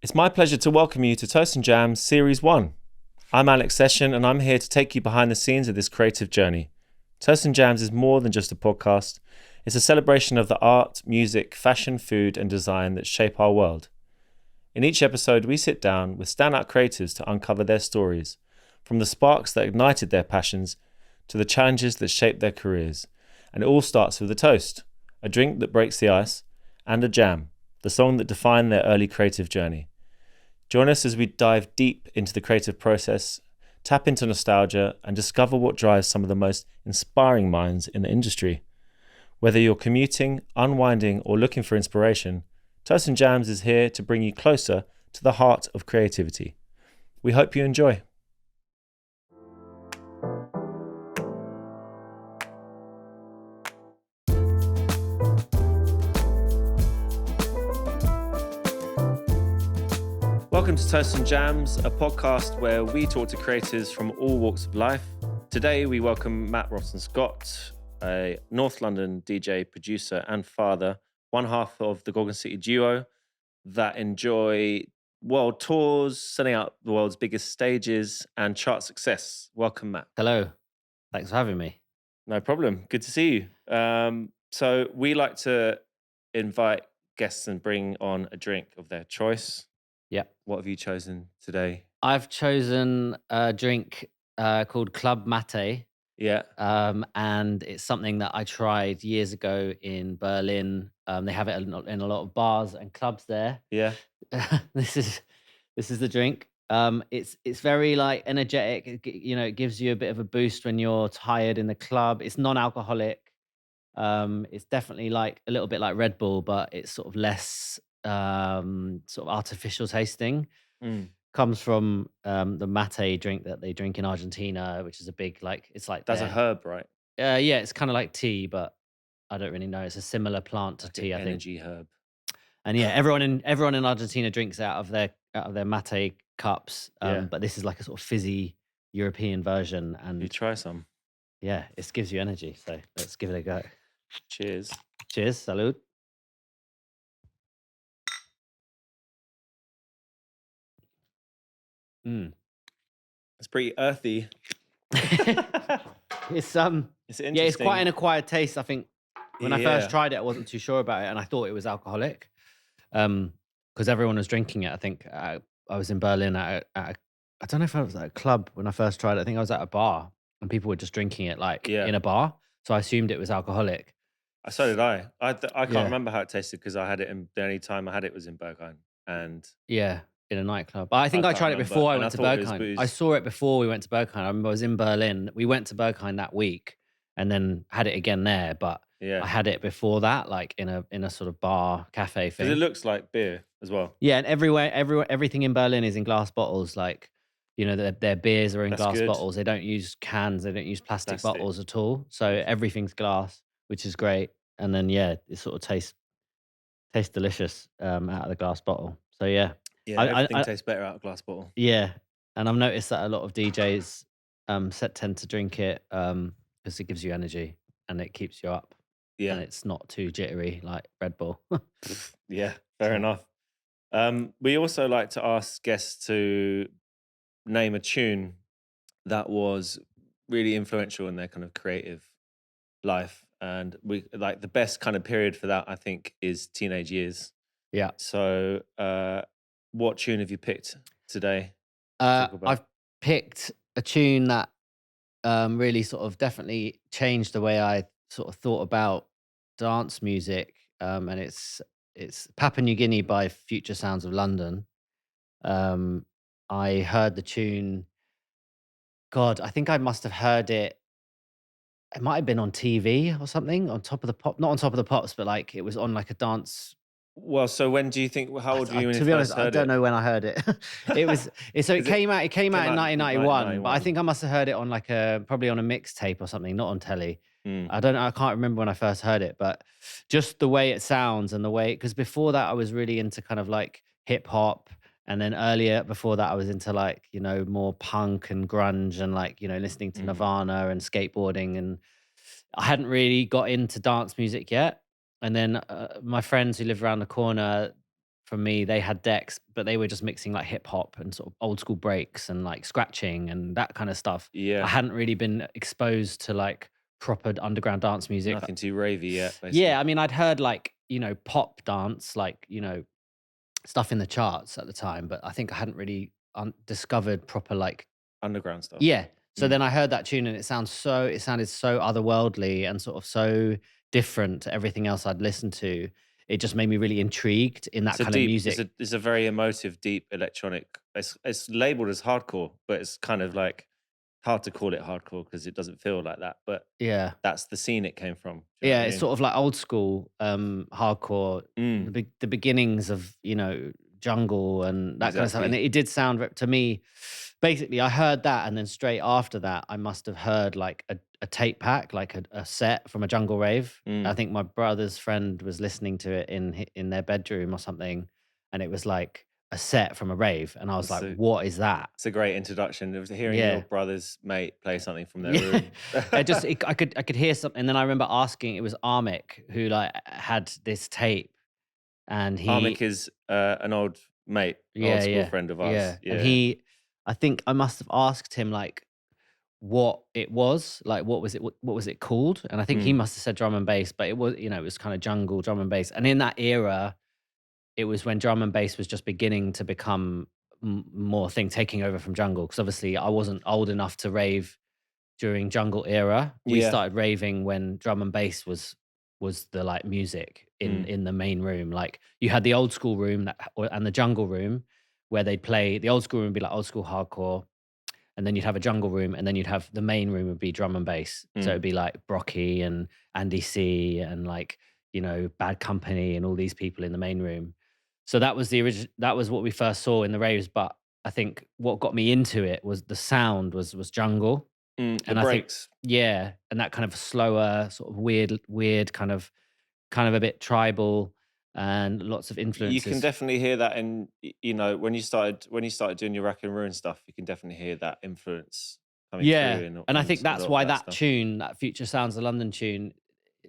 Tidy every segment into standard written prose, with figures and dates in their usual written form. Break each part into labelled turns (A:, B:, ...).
A: It's my pleasure to welcome you to Toast and Jams Series 1. I'm Alex Session and I'm here to take you behind the scenes of this creative journey. Toast and Jams is more than just a podcast. It's a celebration of the art, music, fashion, food and design that shape our world. In each episode, we sit down with standout creatives to uncover their stories, from the sparks that ignited their passions to the challenges that shaped their careers. And it all starts with a toast, a drink that breaks the ice, and a jam, the song that defined their early creative journey. Join us as we dive deep into the creative process, tap into nostalgia, and discover what drives some of the most inspiring minds in the industry. Whether you're commuting, unwinding, or looking for inspiration, Toast and Jams is here to bring you closer to the heart of creativity. We hope you enjoy. Welcome to Toast and Jams, a podcast where we talk to creators from all walks of life. Today we welcome Matt Robson-Scott, a North London DJ, producer and father, one half of the Gorgon City duo that enjoy world tours, selling out the world's biggest stages and chart success. Welcome, Matt.
B: Hello. Thanks for having me.
A: No problem. Good to see you. So we like to invite guests and bring on a drink of their choice.
B: Yeah.
A: What have you chosen today?
B: I've chosen a drink called Club Mate.
A: Yeah.
B: And it's something that I tried years ago in Berlin. They have it in a lot of bars and clubs there.
A: Yeah.
B: This is the drink. It's very like energetic. It gives you a bit of a boost when you're tired in the club. It's non-alcoholic. It's definitely like a little bit like Red Bull, but it's sort of less sort of artificial tasting. Comes from the mate drink that they drink in Argentina, which is a big it's like
A: That's a herb, right?
B: yeah, it's kind of like tea, but I don't really know. It's a similar plant to
A: Like
B: tea,
A: an
B: I think.
A: energy herb.
B: And yeah, everyone in Argentina drinks out of their mate cups.
A: Yeah.
B: But this is like a sort of fizzy European version,
A: You
B: and
A: try some.
B: yeah, it gives you energy. So let's give it a go.
A: Cheers.
B: Cheers, salud.
A: It's pretty earthy.
B: It's
A: interesting.
B: yeah, it's quite an acquired taste. I think when I first
A: Yeah.
B: tried it, I wasn't too sure about it, and I thought it was alcoholic, because everyone was drinking it. I think I was in Berlin at I don't know if I was at a club when I first tried it. I think I was at a bar, and people were just drinking it
A: Yeah.
B: in a bar. So I assumed it was alcoholic.
A: So did I. I can't
B: Yeah.
A: remember how it tasted because I had it in the only time I had it was in Berghain. And
B: Yeah, in a nightclub. But I think
A: I
B: I
A: can't
B: tried it
A: remember,
B: before I
A: and I
B: went to
A: thought it was
B: Berghain.
A: booze.
B: I saw it before we went to Berghain. I remember I was in Berlin. We went to Berghain that week and then had it again there. But I
A: yeah,
B: had it before that, like in a sort of bar cafe
A: because it
B: thing.
A: looks like beer as well.
B: Yeah, and everything in Berlin is in glass bottles. Like, their beers are in
A: That's
B: glass
A: good.
B: bottles. They don't use cans. They don't use plastic
A: Plastic.
B: bottles at all. So everything's glass, which is great. And then yeah, it sort of tastes delicious out of the glass bottle. So yeah.
A: Yeah,
B: I-
A: everything tastes better out of glass bottle.
B: Yeah, and I've noticed that a lot of DJs tend to drink it because it gives you energy and it keeps you up,
A: Yeah,
B: and it's not too jittery like Red Bull.
A: yeah, fair enough. We also like to ask guests to name a tune that was really influential in their kind of creative life. And we like the best kind of period for that, I think, is teenage years.
B: Yeah,
A: So, what tune have you picked today to talk about?
B: I've picked a tune that really sort of definitely changed the way I sort of thought about dance music, and it's Papua New Guinea by Future Sounds of London. I heard the tune. God, I think I must have heard it. It might have been on TV or something, on Top of the Pop, not on Top of the Pops, but like it was on like a dance.
A: Well, so when do you think? How old were you when
B: To
A: you
B: be
A: first
B: honest, I
A: heard
B: don't
A: it?
B: know when I heard it. It was so it came out. It came out in 1991, but I think I must have heard it on like probably on a mixtape or something, not on telly. I don't know. I can't remember when I first heard it, but just the way it sounds and the way, because before that I was really into kind of like hip hop, and then earlier before that I was into like more punk and grunge and like listening to Nirvana and skateboarding, and I hadn't really got into dance music yet. And then my friends who live around the corner from me, they had decks, but they were just mixing like hip hop and sort of old school breaks and like scratching and that kind of stuff. I hadn't really been exposed to like proper underground dance music.
A: Nothing too ravey yet, basically.
B: Yeah, I mean, I'd heard like, pop dance, like, stuff in the charts at the time, but I think I hadn't really discovered proper like
A: underground stuff.
B: Yeah. So then I heard that tune and it sounded so otherworldly and sort of so different to everything else I'd listened to. It just made me really intrigued in that kind of music.
A: It's a very emotive, deep electronic. It's labeled as hardcore, but it's kind of like hard to call it hardcore because it doesn't feel like that. But
B: yeah,
A: that's the scene it came from.
B: Yeah, it's sort of like old school hardcore, the beginnings of jungle and that kind of stuff. And it did sound to me. Basically, I heard that, and then straight after that, I must have heard like a tape pack, like a set from a jungle rave. I think my brother's friend was listening to it in their bedroom or something, and it was like a set from a rave, and I was like, "What is that?"
A: It's a great introduction. It was hearing your brother's mate play something from their room.
B: I could hear something, and then I remember asking. It was Armick who like had this tape, and
A: Armick is an old mate, old school friend of ours.
B: Yeah, and I think I must have asked him like what it was, like what was it called, and I think he must have said drum and bass, but it was it was kind of jungle drum and bass, and in that era. It was when drum and bass was just beginning to become more thing, taking over from jungle. Because obviously I wasn't old enough to rave during jungle era. We started raving when drum and bass was the like music in the main room. Like you had the old school room and the jungle room where they'd play. The old school room would be like old school hardcore, and then you'd have a jungle room, and then you'd have the main room would be drum and bass. So it'd be like Brocky and Andy C and like Bad Company and all these people in the main room. So that was that was what we first saw in the raves. But I think what got me into it was the sound was jungle,
A: and the breaks.
B: And that kind of slower, sort of weird kind of a bit tribal and lots of influences.
A: You can definitely hear that in when you started doing your Rack and Ruin stuff. You can definitely hear that influence coming through.
B: And I think that's why that tune, that Future Sounds of London tune,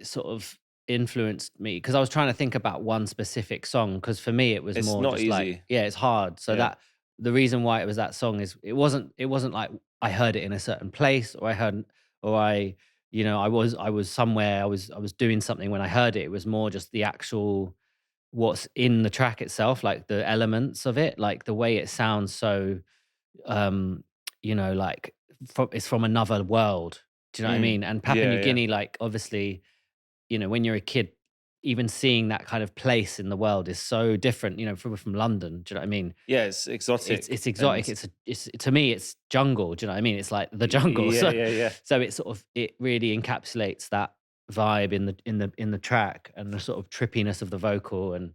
B: sort of influenced me, because I was trying to think about one specific song, because for me it was more
A: not
B: just
A: easy.
B: like it's hard. So that the reason why it was that song is it wasn't like I heard it in a certain place or I was somewhere, I was doing something when I heard it. It was more just the actual what's in the track itself, like the elements of it, like the way it sounds so like it's from another world. Do you know what I mean? And Papua New Guinea, like obviously when you're a kid, even seeing that kind of place in the world is so different, from London. Do you know what I mean?
A: Yeah, it's exotic.
B: It's exotic. It's to me, it's jungle. Do you know what I mean? It's like the jungle.
A: Yeah.
B: So it really encapsulates that vibe in the track and the sort of trippiness of the vocal and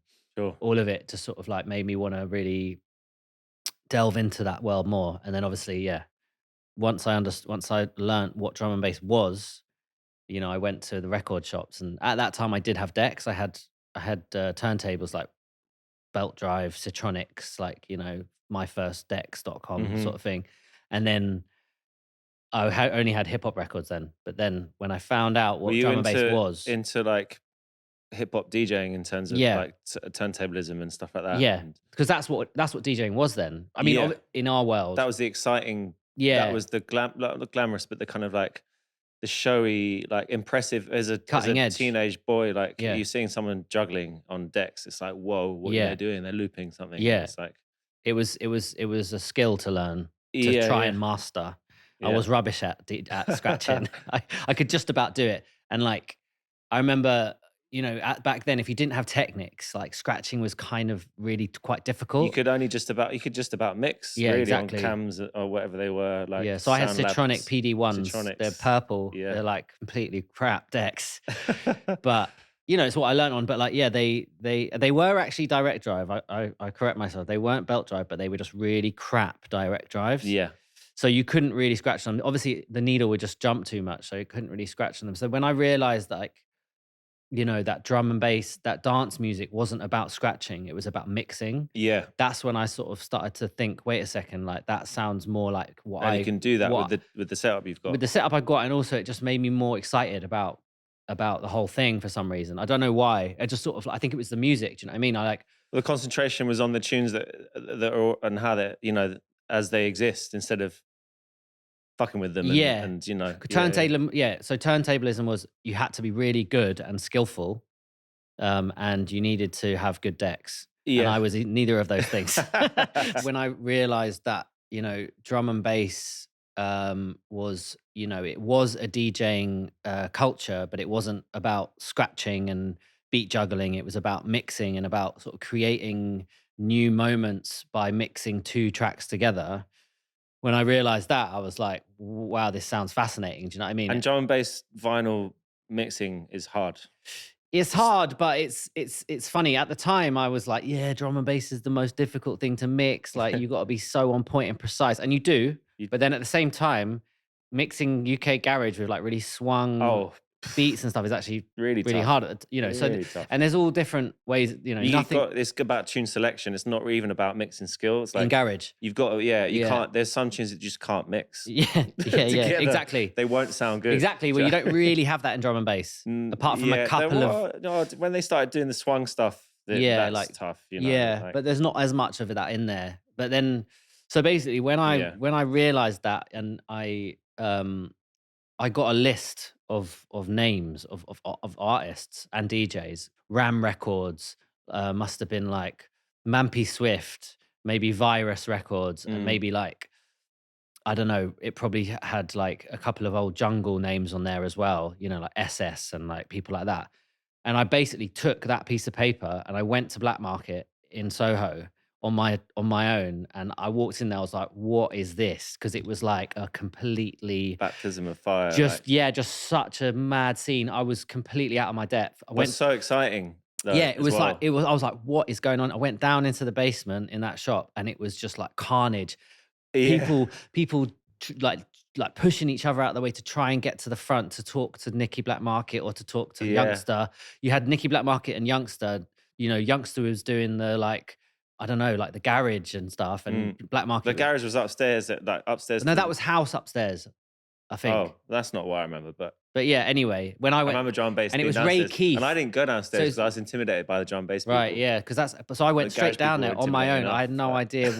B: all of it, to sort of like made me want to really delve into that world more. And then obviously, once I learned what drum and bass was. I went to the record shops, and at that time I did have decks. I had turntables like Belt Drive, Citronics, like myfirstdecks.com sort of thing. And then I only had hip hop records then. But then when I found out what drum and bass was,
A: into like hip hop DJing in terms of like turntablism and stuff like that.
B: Yeah, because that's what DJing was then. I mean, in our world,
A: that was the exciting. That was the not the glamorous, but the kind of like the showy, like impressive as a teenage boy. Like you seeing someone juggling on decks, it's like, whoa, what are they doing? They're looping something.
B: Yeah,
A: it's like
B: it was a skill to learn, to try and master. I was rubbish at scratching. I could just about do it, and like I remember. Back then, if you didn't have Technics, like scratching was kind of really quite difficult.
A: You could just about mix really on cams or whatever they were. Like
B: so I had Citronic PD1s. They're purple. Yeah. They're like completely crap decks. But it's what I learned on. But like they were actually direct drive. I correct myself. They weren't belt drive, but they were just really crap direct drives.
A: Yeah.
B: So you couldn't really scratch them. Obviously, the needle would just jump too much, so you couldn't really scratch them. So when I realized that, like, that drum and bass, that dance music wasn't about scratching, it was about mixing.
A: Yeah.
B: That's when I sort of started to think, wait a second, like that sounds more like what
A: you can do that with the setup you've got.
B: With the setup I got, and also it just made me more excited about the whole thing for some reason. I don't know why. I just sort of, I think it was the music. Do you know what I mean?
A: The concentration was on the tunes that are, and how they, as they exist, instead of fucking with them.
B: Yeah.
A: And
B: Turntable, so turntablism was you had to be really good and skillful, and you needed to have good decks. And I was neither of those things. When I realized that, drum and bass was, it was a DJing culture, but it wasn't about scratching and beat juggling. It was about mixing and about sort of creating new moments by mixing two tracks together. When I realized that, I was like, wow, this sounds fascinating. Do you know what I mean?
A: And drum and bass vinyl mixing is hard.
B: It's hard, but it's funny. At the time, I was like, yeah, drum and bass is the most difficult thing to mix. Like, you got to be so on point and precise, and you do. But then at the same time, mixing UK garage with like really swung beats and stuff is actually really hard.
A: Really tough.
B: And there's all different ways.
A: It's about tune selection. It's not even about mixing skill. It's like
B: in garage.
A: You've got you can't. There's some tunes that you just can't mix.
B: Yeah, exactly.
A: They won't sound good.
B: Exactly. Well, you don't really have that in drum and bass, apart from a couple of.
A: No, when they started doing the swung stuff, that's tough.
B: But there's not as much of that in there. But then, so basically, when I realized that, and I got a list of names of artists and DJs. Ram Records, must have been like Mampy Swift, maybe Virus Records, and maybe like, I don't know, it probably had like a couple of old jungle names on there as well, like SS and like people like that. And I basically took that piece of paper and I went to Black Market in Soho on my own, and I walked in there. I was like, what is this? Because it was like a completely
A: baptism of fire.
B: Just such a mad scene. I was completely out of my depth.
A: It was so exciting though,
B: it was I was like, what is going on? I went down into the basement in that shop, and it was just like carnage. People like pushing each other out of the way to try and get to the front to talk to Nicky Black Market or to talk to Youngster. You had Nicky Black Market and Youngster. Youngster was doing the like, I don't know, like the garage and stuff, and Black Market.
A: The garage was upstairs.
B: No, that was house upstairs, I think.
A: Oh, that's not what I remember, but
B: yeah. Anyway, when I
A: remember drum and bass,
B: and it was Ray Keith,
A: and I didn't go downstairs because I was intimidated by the drum and bass people.
B: Right, yeah, because so I went straight down there on my own. I had no idea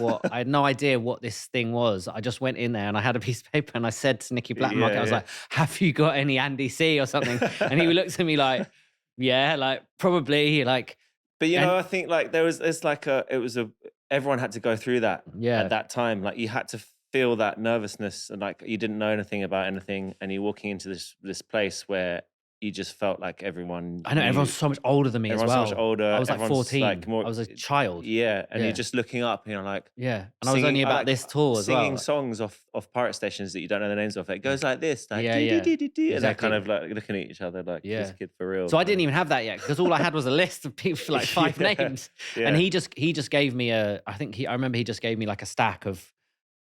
B: what this thing was. I just went in there and I had a piece of paper and I said to Nicky Black Market, I was like, "Have you got any Andy C or something?" And he looked at me like, "Yeah, like probably like."
A: But I think like everyone had to go through that at that time. Like you had to feel that nervousness, and like you didn't know anything about anything, and you're walking into this place where you just felt like everyone.
B: I know everyone's so much older than me as well.
A: Everyone's so much older.
B: I was like 14.
A: Like
B: I was a child.
A: Yeah, and you're just looking up, and you're like,
B: and I was only about this tall as well.
A: Singing songs off pirate stations that you don't know the names of. It goes like this, like exactly. And they're kind of like looking at each other, like this kid for real.
B: So I didn't even have that yet because all I had was a list of people, like 5 names, and he just gave me I remember he just gave me like a stack of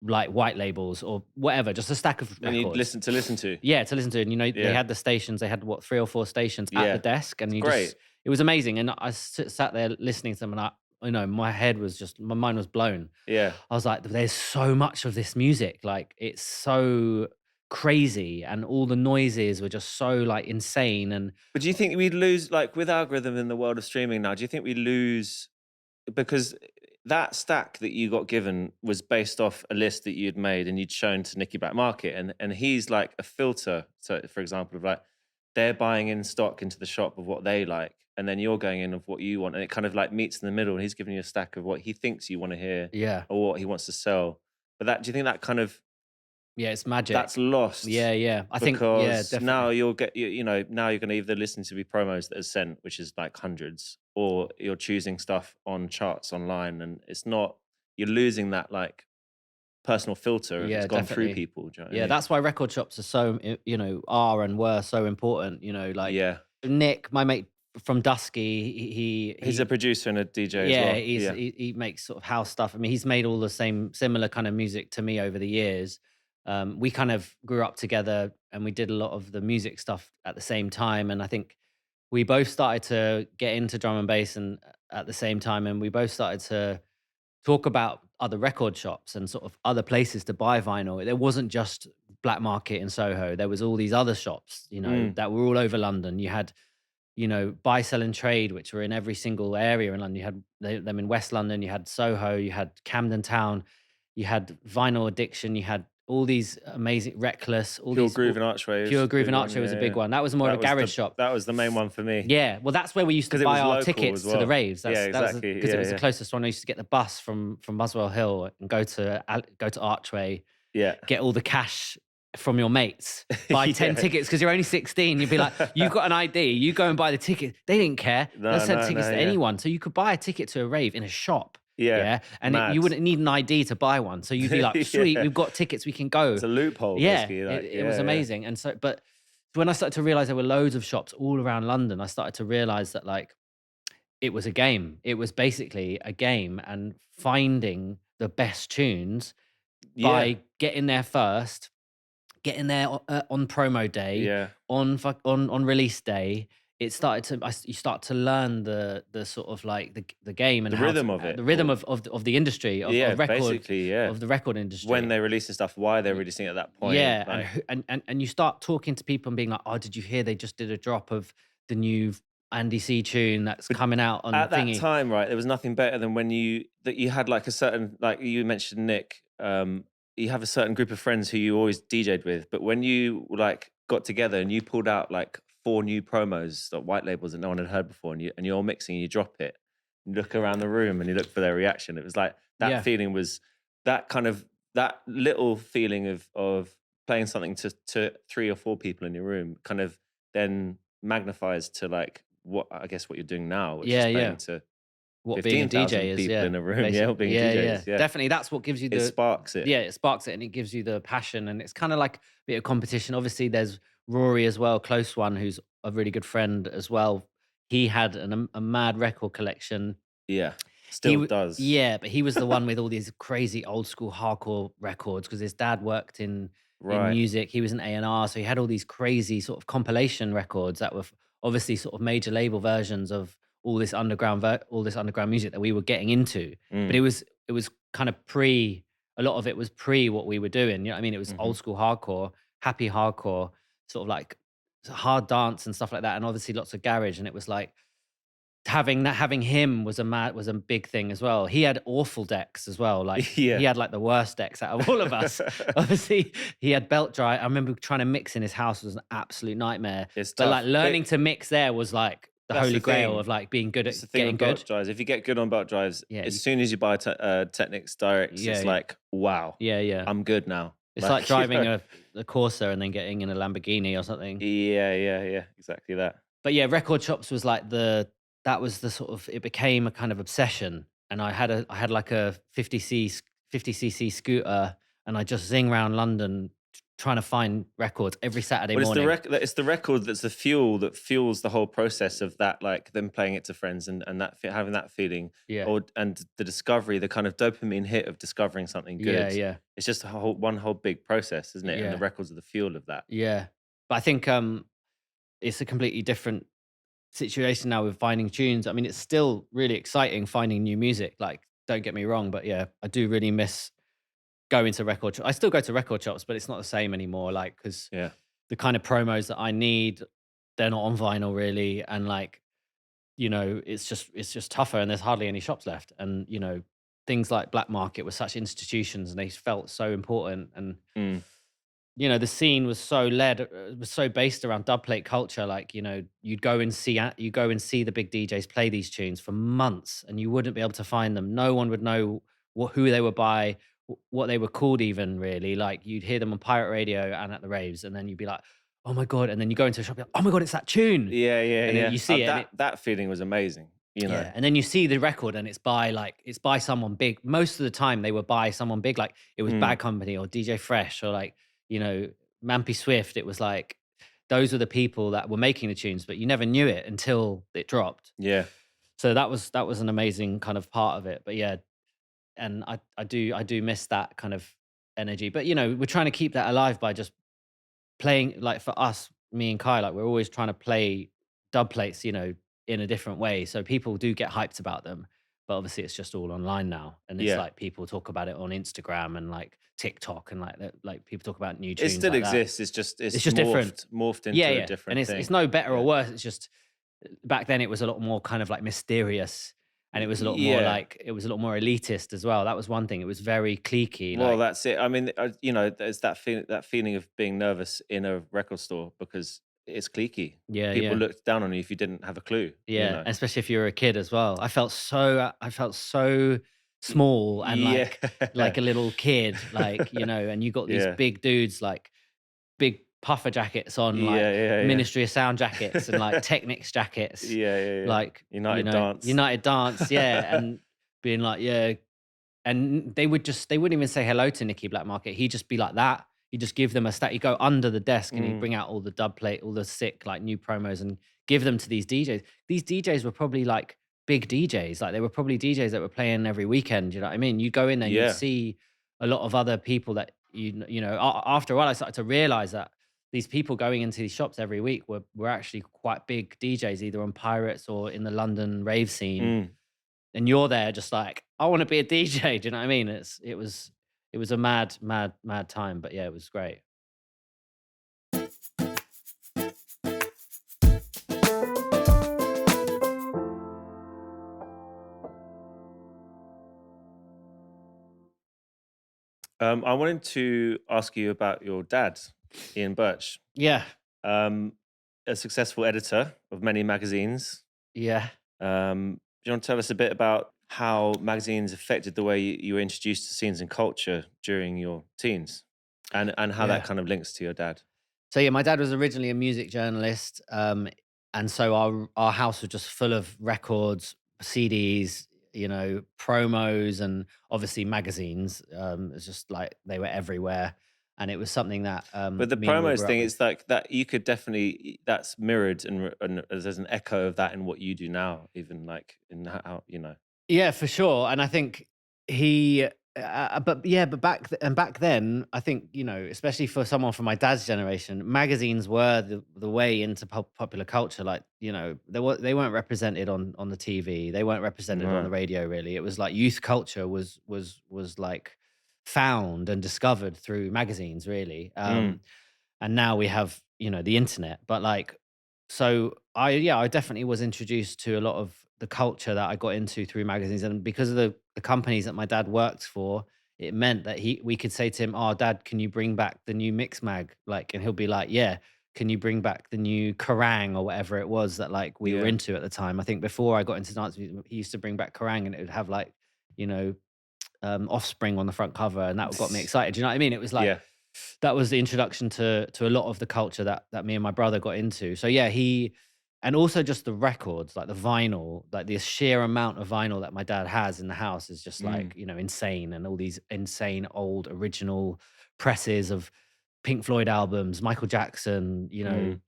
B: like white labels or whatever, just a stack of records.
A: And you'd listen to.
B: Yeah, to listen to. And they had the stations, they had 3 or 4 stations at the desk, and it was amazing. And I sat there listening to them, and my mind was blown.
A: Yeah.
B: I was like, there's so much of this music, like it's so crazy, and all the noises were just so like insane.
A: But do you think we'd lose, like with algorithm in the world of streaming now, do you think we'd lose, because that stack that you got given was based off a list that you'd made and you'd shown to Nicky Black Market, and he's like a filter. So, for example, of like they're buying in stock into the shop of what they like, and then you're going in of what you want, and it kind of like meets in the middle, and he's giving you a stack of what he thinks you want to hear, or what he wants to sell. But do you think that kind of
B: it's magic.
A: That's lost.
B: Yeah. I think definitely.
A: Now you'll get now you're going to either listen to the promos that are sent, which is like hundreds, or you're choosing stuff on charts online, and it's not. You're losing that like personal filter. It's gone through people. Do you know what I mean?
B: That's why record shops are so are and were so important. Nick, my mate from Dusky,
A: he's a producer and a DJ as well.
B: He makes sort of house stuff. I mean, he's made all the similar kind of music to me over the years. We kind of grew up together, and we did a lot of the music stuff at the same time. And I think we both started to get into drum and bass and at the same time, and we both started to talk about other record shops and sort of other places to buy vinyl. There wasn't just Black Market in Soho. There was all these other shops, that were all over London. You had buy, sell and trade, which were in every single area in London. You had them in West London, you had Soho, you had Camden Town, you had Vinyl Addiction, you had all these amazing Reckless, all
A: Pure
B: these
A: Groove and Archway.
B: Pure
A: Was
B: Groove and
A: one,
B: Archway was a big one. That was more of a garage shop.
A: That was the main one for me.
B: Yeah, well, that's where we used to
A: 'Cause it
B: buy
A: was
B: our
A: local
B: tickets
A: as well.
B: to the raves.
A: Yeah, exactly.
B: Because it was
A: Yeah.
B: the closest one. I used to get the bus from Muswell Hill and go to Archway,
A: Yeah.
B: get all the cash from your mates, buy 10 tickets because you're only 16. You'd be like, you've got an ID, you go and buy the ticket. They didn't care. They'll send tickets to anyone. So you could buy a ticket to a rave in a shop.
A: Yeah.
B: And you wouldn't need an ID to buy one. So you'd be like, sweet, we've got tickets, we can go.
A: It's a loophole, basically. Like,
B: it was amazing. And so, but when I started to realize there were loads of shops all around London, I started to realize that like it was a game. It was basically a game, and finding the best tunes by getting there first, getting there on promo day, on release day. It started to you start to learn the sort of like the game and
A: the rhythm of it,
B: the rhythm of the industry of record,
A: basically,
B: of the record industry,
A: when they're releasing stuff, why they're releasing it at that point.
B: And you start talking to people and being like, oh, did you hear they just did a drop of the new Andy C tune that's coming out on
A: at
B: the thingy?
A: That time, right? There was nothing better than when you had like a certain, like you mentioned Nick, you have a certain group of friends who you always DJ'd with, but when you like got together and you pulled out like 4 new promos, like white labels that no one had heard before, and you're all mixing, you drop it, you look around the room and you look for their reaction. It was like that feeling was that kind of that little feeling of playing something to 3 or 4 people in your room kind of then magnifies to like what I guess what you're doing now, which is playing to
B: what being a DJ is,
A: people in a room,
B: being
A: DJs,
B: definitely. That's what gives you
A: it sparks it.
B: Yeah, it sparks it, and it gives you the passion, and it's kind of like a bit of competition. Obviously, there's Rory as well, close one, who's a really good friend as well. He had a mad record collection.
A: Yeah, still does.
B: Yeah, but he was the one with all these crazy old school hardcore records because his dad worked in music. He was an A&R, so he had all these crazy sort of compilation records that were obviously sort of major label versions of all this underground music that we were getting into. But it was kind of a lot of it was pre what we were doing. You know what I mean? It was old school hardcore, happy hardcore, sort of like hard dance and stuff like that, and obviously lots of garage. And it was like having him was a big thing as well. He had awful decks as well. Like he had like the worst decks out of all of us. Obviously, he had belt dry. I remember trying to mix in his house was an absolute nightmare.
A: It's
B: but
A: tough.
B: like learning to mix there was like the holy grail of like being good at getting good.
A: Belt drives. If you get good on belt drives, as soon as you buy Technics Directs, it's like, wow, I'm good now.
B: It's like driving a Corsa and then getting in a Lamborghini or something.
A: Yeah, exactly that.
B: But yeah, record shops was like it became a kind of obsession. And I had like a 50cc scooter, and I just zing around London trying to find records every Saturday morning.
A: It's the record that's the fuel that fuels the whole process of that, like them playing it to friends and that having that feeling, and the discovery, the kind of dopamine hit of discovering something good.
B: Yeah.
A: It's just one whole big process, isn't it?
B: Yeah.
A: And the records are the fuel of that.
B: Yeah, but I think it's a completely different situation now with finding tunes. I mean, it's still really exciting finding new music. Like, don't get me wrong, but yeah, I do really miss going to record shops. I still go to record shops, but it's not the same anymore. Like, because the kind of promos that I need, they're not on vinyl really, and like, it's just tougher, and there's hardly any shops left. And things like Black Market were such institutions, and they felt so important. And the scene was so based around dubplate culture. Like, you'd go and see the big DJs play these tunes for months, and you wouldn't be able to find them. No one would know who they were by, what they were called even, really. Like, you'd hear them on pirate radio and at the raves, and then you'd be like, oh my God. And then you go into a shop, you're like, oh my God, it's that tune.
A: Yeah.
B: And then you see
A: that feeling was amazing.
B: Yeah, and then you see the record, and it's by someone big. Most of the time they were by someone big, like it was Bad Company or DJ Fresh or like, Mampy Swift. It was like, those were the people that were making the tunes, but you never knew it until it dropped.
A: Yeah.
B: So that was an amazing kind of part of it. But yeah, and I do miss that kind of energy. But we're trying to keep that alive by just playing, like for us, me and Kai, like we're always trying to play dub plates, in a different way. So people do get hyped about them. But obviously it's just all online now. And it's like people talk about it on Instagram and like TikTok, and like people talk about new tunes.
A: It still
B: like
A: exists.
B: That.
A: It's just
B: different.
A: Morphed into a different
B: and
A: thing.
B: it's no better or worse. It's just back then it was a lot more kind of like mysterious, and it was a lot more
A: Yeah.
B: like it was a lot more elitist as well. That was one thing. It was very cliquey.
A: Well,
B: Like,
A: that's it. I mean, you know, there's that feeling of being nervous in a record store because it's cliquey.
B: yeah,
A: People
B: yeah.
A: looked down on you if you didn't have a clue, you
B: Yeah,
A: know.
B: especially if you were a kid as well. I felt so small and
A: Yeah.
B: like a little kid, like, you know, and you got these
A: Yeah.
B: big dudes, like big puffer jackets on,
A: Yeah,
B: like
A: yeah, yeah.
B: Ministry of Sound jackets and like Technics jackets,
A: Yeah, yeah, yeah.
B: like, you
A: United
B: know,
A: Dance.
B: United Dance, yeah, and being like, yeah, and they wouldn't even say hello to Nicky Black Market. He'd just be like that. He'd just give them a stat. He'd go under the desk and he'd
A: Mm.
B: bring out all the dub plate, all the sick like new promos and give them to these DJs. These DJs were probably like big DJs. Like they were probably DJs that were playing every weekend. You know what I mean? You go in there and you'd
A: Yeah.
B: see a lot of other people that you know. After a while, I started to realize that these people going into these shops every week were actually quite big DJs, either on Pirates or in the London rave scene,
A: Mm.
B: and you're there just like, I want to be a DJ. Do you know what I mean? It was a mad time, but yeah, it was great.
A: I wanted to ask you about your dad, Ian Birch,
B: Yeah,
A: um, a successful editor of many magazines.
B: yeah,
A: Do you want to tell us a bit about how magazines affected the way you were introduced to scenes and culture during your teens, and how that
B: yeah.
A: kind of links to your dad?
B: So yeah, my dad was originally a music journalist, and so our house was just full of records, CDs, you know, promos, and obviously magazines. It's just like they were everywhere, and it was something that
A: But the
B: me and Will
A: promos
B: grew up
A: thing,
B: with.
A: it's like that you could definitely that's mirrored and there's an echo of that in what you do now, even like in how you know.
B: Yeah, for sure. And I think he, but yeah, but back then, I think, you know, especially for someone from my dad's generation, magazines were the way into popular culture. Like, you know, they weren't represented on the TV, they weren't represented on the
A: No.
B: radio. Really, it was like youth culture was like found and discovered through magazines. Really,
A: Mm.
B: and now we have, you know, the internet. But like, so I definitely was introduced to a lot of the culture that I got into through magazines, and because of the companies that my dad worked for, it meant that we could say to him, "Oh, Dad, can you bring back the new Mix Mag?" Like, and he'll be like, "Yeah." Can you bring back the new Kerrang or whatever it was that like we were
A: Yeah.
B: into at the time? I think before I got into dance music, he used to bring back Kerrang, and it would have like, you know, Offspring on the front cover, and that got me excited. Do you know what I mean? It was like
A: Yeah.
B: that was the introduction to a lot of the culture that me and my brother got into. So yeah, he, and also just the records, like the vinyl, like the sheer amount of vinyl that my dad has in the house is just
A: Mm.
B: like, you know, insane, and all these insane old original presses of Pink Floyd albums, Michael Jackson, you know,
A: Mm.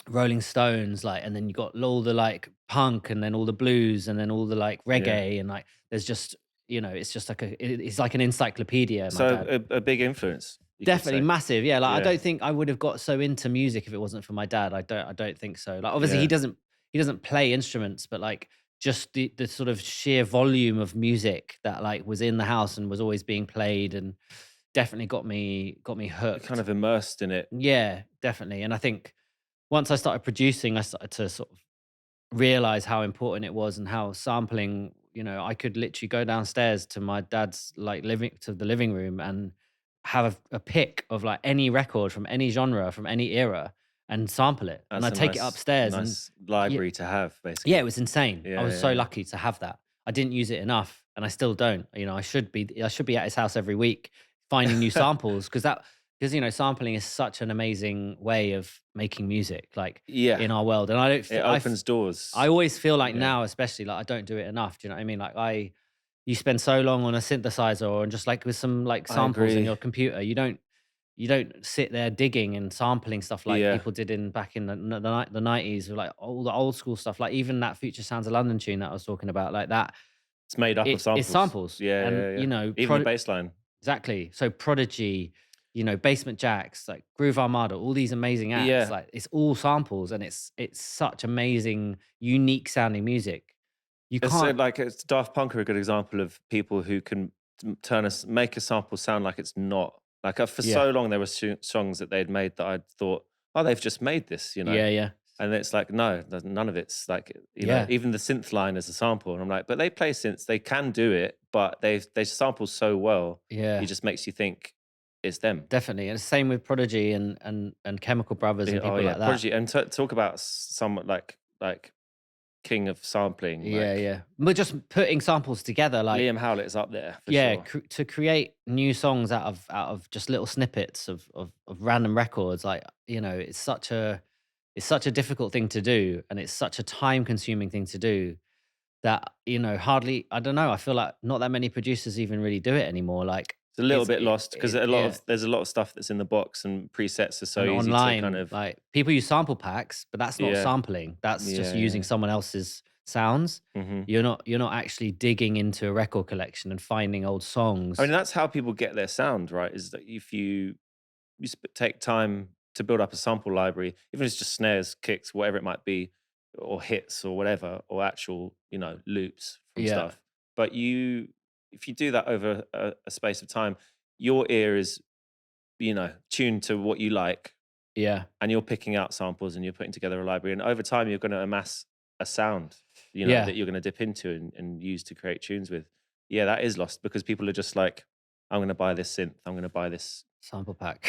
B: Rolling Stones, like, and then you got all the like punk, and then all the blues, and then all the like
A: Yeah.
B: reggae, and like there's just, you know, it's just like it's like an encyclopedia. My
A: So
B: dad,
A: a big influence, you could
B: definitely
A: say.
B: massive. Yeah, like I
A: Yeah.
B: don't think I would have got so into music if it wasn't for my dad. I don't think so. Like obviously
A: Yeah.
B: he doesn't play instruments, but like just the sort of sheer volume of music that like was in the house and was always being played, and definitely got me
A: You're kind
B: hooked.
A: of immersed in it.
B: Yeah, definitely. And I think once I started producing, I started to sort of realize how important it was, and how sampling, you know, I could literally go downstairs to my dad's like living room and have a pick of like any record from any genre, from any era, and sample it. And
A: That's
B: I'd
A: a
B: take it upstairs, and
A: nice
B: yeah,
A: library to have,
B: yeah, it
A: basically.
B: was insane. I
A: Yeah,
B: was
A: yeah,
B: so
A: yeah.
B: lucky to have that. I didn't use it enough, and I still don't. You know, I should be at his house every week finding new samples, because you know, sampling is such an amazing way of making music, like
A: Yeah,
B: in our world. And I don't,
A: it opens doors.
B: I always feel like
A: Yeah,
B: now, especially, like I don't do it enough. Do you know what I mean? Like you spend so long on a synthesizer or just like with some like
A: I
B: samples in
A: agree.
B: your computer. You don't sit there digging and sampling stuff like
A: Yeah,
B: people did in back in the 90s, with like all the old school stuff, like even that Future Sounds of London tune that I was talking about, like that.
A: it's made up of
B: It's
A: samples.
B: samples,
A: Yeah,
B: and
A: yeah,
B: you
A: yeah.
B: know,
A: Even the bass line.
B: exactly. So Prodigy, you know, Basement Jacks, like Groove Armada, all these amazing acts,
A: Yeah,
B: like it's all samples, and it's such amazing, unique sounding music. You
A: it's
B: can't,
A: like it's Daft Punk are a good example of people who can make a sample sound like it's not. Like for
B: yeah,
A: so long, there were songs that they'd made that I thought, oh, they've just made this, you know.
B: yeah, yeah.
A: And it's like, no, none of it's like, even the synth line is a sample. And I'm like, but they play synths, they can do it, but they sample so well,
B: Yeah.
A: it just makes you think it's them.
B: Definitely. And it's the same with Prodigy and Chemical Brothers and people like that.
A: Prodigy. And talk about someone like king of sampling.
B: Yeah. We're just putting samples together, like
A: Liam Howlett is up there for sure.
B: to create new songs out of just little snippets of random records. Like, it's such a difficult thing to do, and it's such a time consuming thing to do that, hardly, I don't know, I feel like not that many producers even really do it anymore. Like,
A: it's a little bit lost because there's a lot of stuff that's in the box and presets are so easy
B: online,
A: to kind of,
B: like, people use sample packs, but that's not sampling. That's just using someone else's sounds. You're not actually digging into a record collection and finding old songs.
A: I mean, that's how people get their sound, right? Is that if you take time to build up a sample library, even if it's just snares, kicks, whatever it might be, or hits or whatever, or actual, loops from stuff. But if you do that over a space of time, your ear is, tuned to what you like.
B: Yeah.
A: And you're picking out samples and you're putting together a library. And over time, you're going to amass a sound, that you're going to dip into and use to create tunes with. Yeah, that is lost because people are just like, I'm going to buy this synth. I'm going to buy this
B: sample pack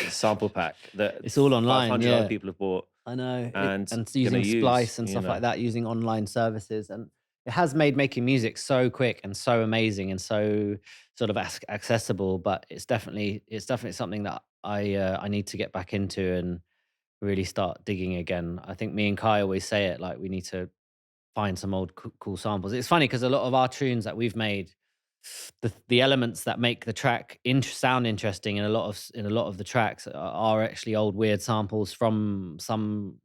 A: that
B: it's all online.
A: 500 other people have bought.
B: I know.
A: And
B: using Splice and stuff like that, using online services, and it has made making music so quick and so amazing and so sort of accessible. But it's definitely something that I need to get back into and really start digging again. I think me and Kai always say it, like, we need to find some old cool samples. It's funny because a lot of our tunes that we've made, the elements that make the track sound interesting in a lot of the tracks are actually old weird samples from some,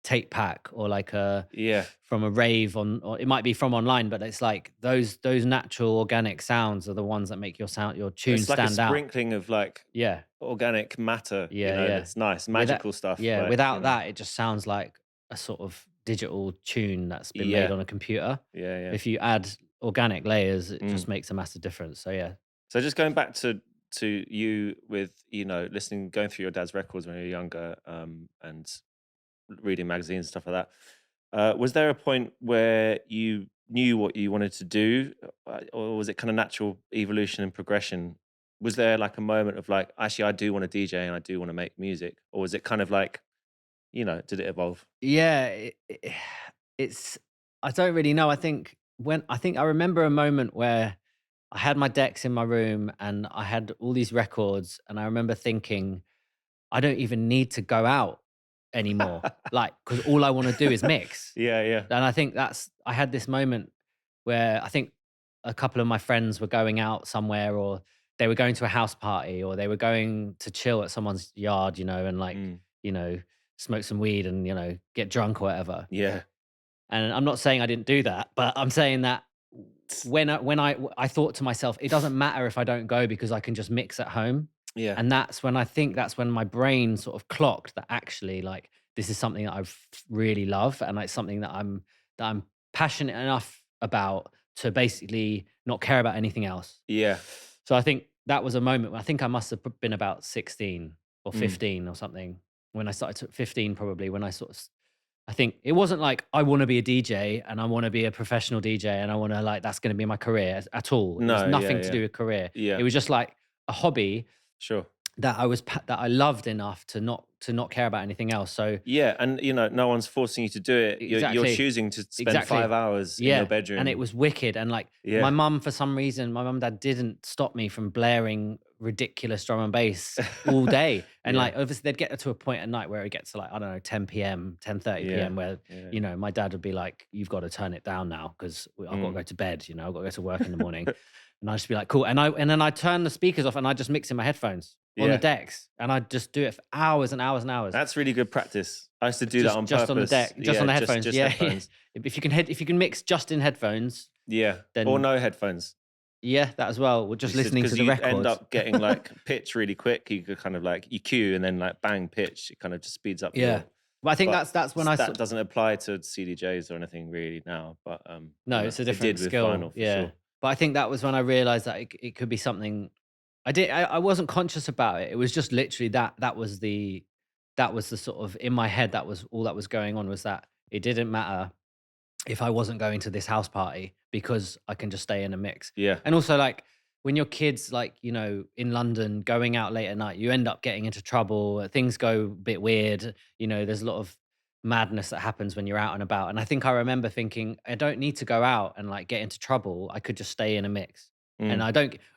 B: tape pack, or like from a rave or it might be from online, but it's like those natural organic sounds are the ones that make your tune
A: it's like
B: stand
A: a
B: out.
A: sprinkling of like organic matter. It's nice, magical stuff.
B: Yeah, without that, it just sounds like a sort of digital tune that's been made on a computer.
A: Yeah.
B: If you add organic layers, it just makes a massive difference. So yeah.
A: So just going back to you with, listening, going through your dad's records when you were younger, and reading magazines and stuff like that. Was there a point where you knew what you wanted to do, or was it kind of natural evolution and progression? Was there like a moment of like, actually, I do want to DJ and I do want to make music, or was it kind of like, did it evolve?
B: Yeah, it's I don't really know. I think I remember a moment where I had my decks in my room and I had all these records, and I remember thinking, I don't even need to go out anymore, like, because all I want to do is mix.
A: Yeah.
B: And I think I had this moment where I think a couple of my friends were going out somewhere, or they were going to a house party, or they were going to chill at someone's yard, and like, smoke some weed and, get drunk or whatever.
A: Yeah.
B: And I'm not saying I didn't do that, but I'm saying that when I thought to myself, it doesn't matter if I don't go because I can just mix at home.
A: Yeah.
B: And that's when my brain sort of clocked that actually, like, this is something that I really love, and it's something that I'm passionate enough about to basically not care about anything else.
A: Yeah.
B: So I think that was a moment. I think I must have been about 16 or 15 or something when I started. 15 probably, when I sort of. I think it wasn't like I want to be a DJ and I want to be a professional DJ and I want to, like, that's going to be my career at all. It was nothing to do with career.
A: Yeah.
B: It was just like a hobby.
A: Sure.
B: That I loved enough to not care about anything else. So
A: yeah, and no one's forcing you to do it. You're choosing to spend 5 hours in your bedroom,
B: and it was wicked. And like my mum, for some reason, my mum and dad didn't stop me from blaring ridiculous drum and bass all day. And like, obviously, they'd get to a point at night where it gets to, like, I don't know, 10 p.m., 10:30 p.m. where my dad would be like, "You've got to turn it down now because I've got to go to bed. I've got to go to work in the morning." And I'd just be like, "Cool." And then I turn the speakers off and I just mix in my headphones on the decks, and I just do it for hours and hours and hours.
A: That's really good practice. I used to do that on
B: just
A: purpose.
B: On the deck, just on the headphones.
A: Just headphones.
B: If you can mix just in headphones,
A: then, or no headphones.
B: Yeah, that as well. We're just listening to the records.
A: You end up getting like pitch really quick. You could kind of like you cue and then like bang pitch. It kind of just speeds up.
B: Yeah. But I think that's when
A: that doesn't apply to CDJs or anything really now. But
B: no, it's a different skill.
A: With vinyl,
B: yeah. Sure. But I think that was when I realized that it could be something. I wasn't conscious about it. It was just literally that was the that was the sort of, in my head, that was all that was going on, was that it didn't matter if I wasn't going to this house party because I can just stay in a mix.
A: Yeah.
B: And also, like, when your kids, like, in London, going out late at night, you end up getting into trouble. Things go a bit weird. There's a lot of madness that happens when you're out and about. And I think I remember thinking, I don't need to go out and like get into trouble. I could just stay in a mix. And
A: Mm.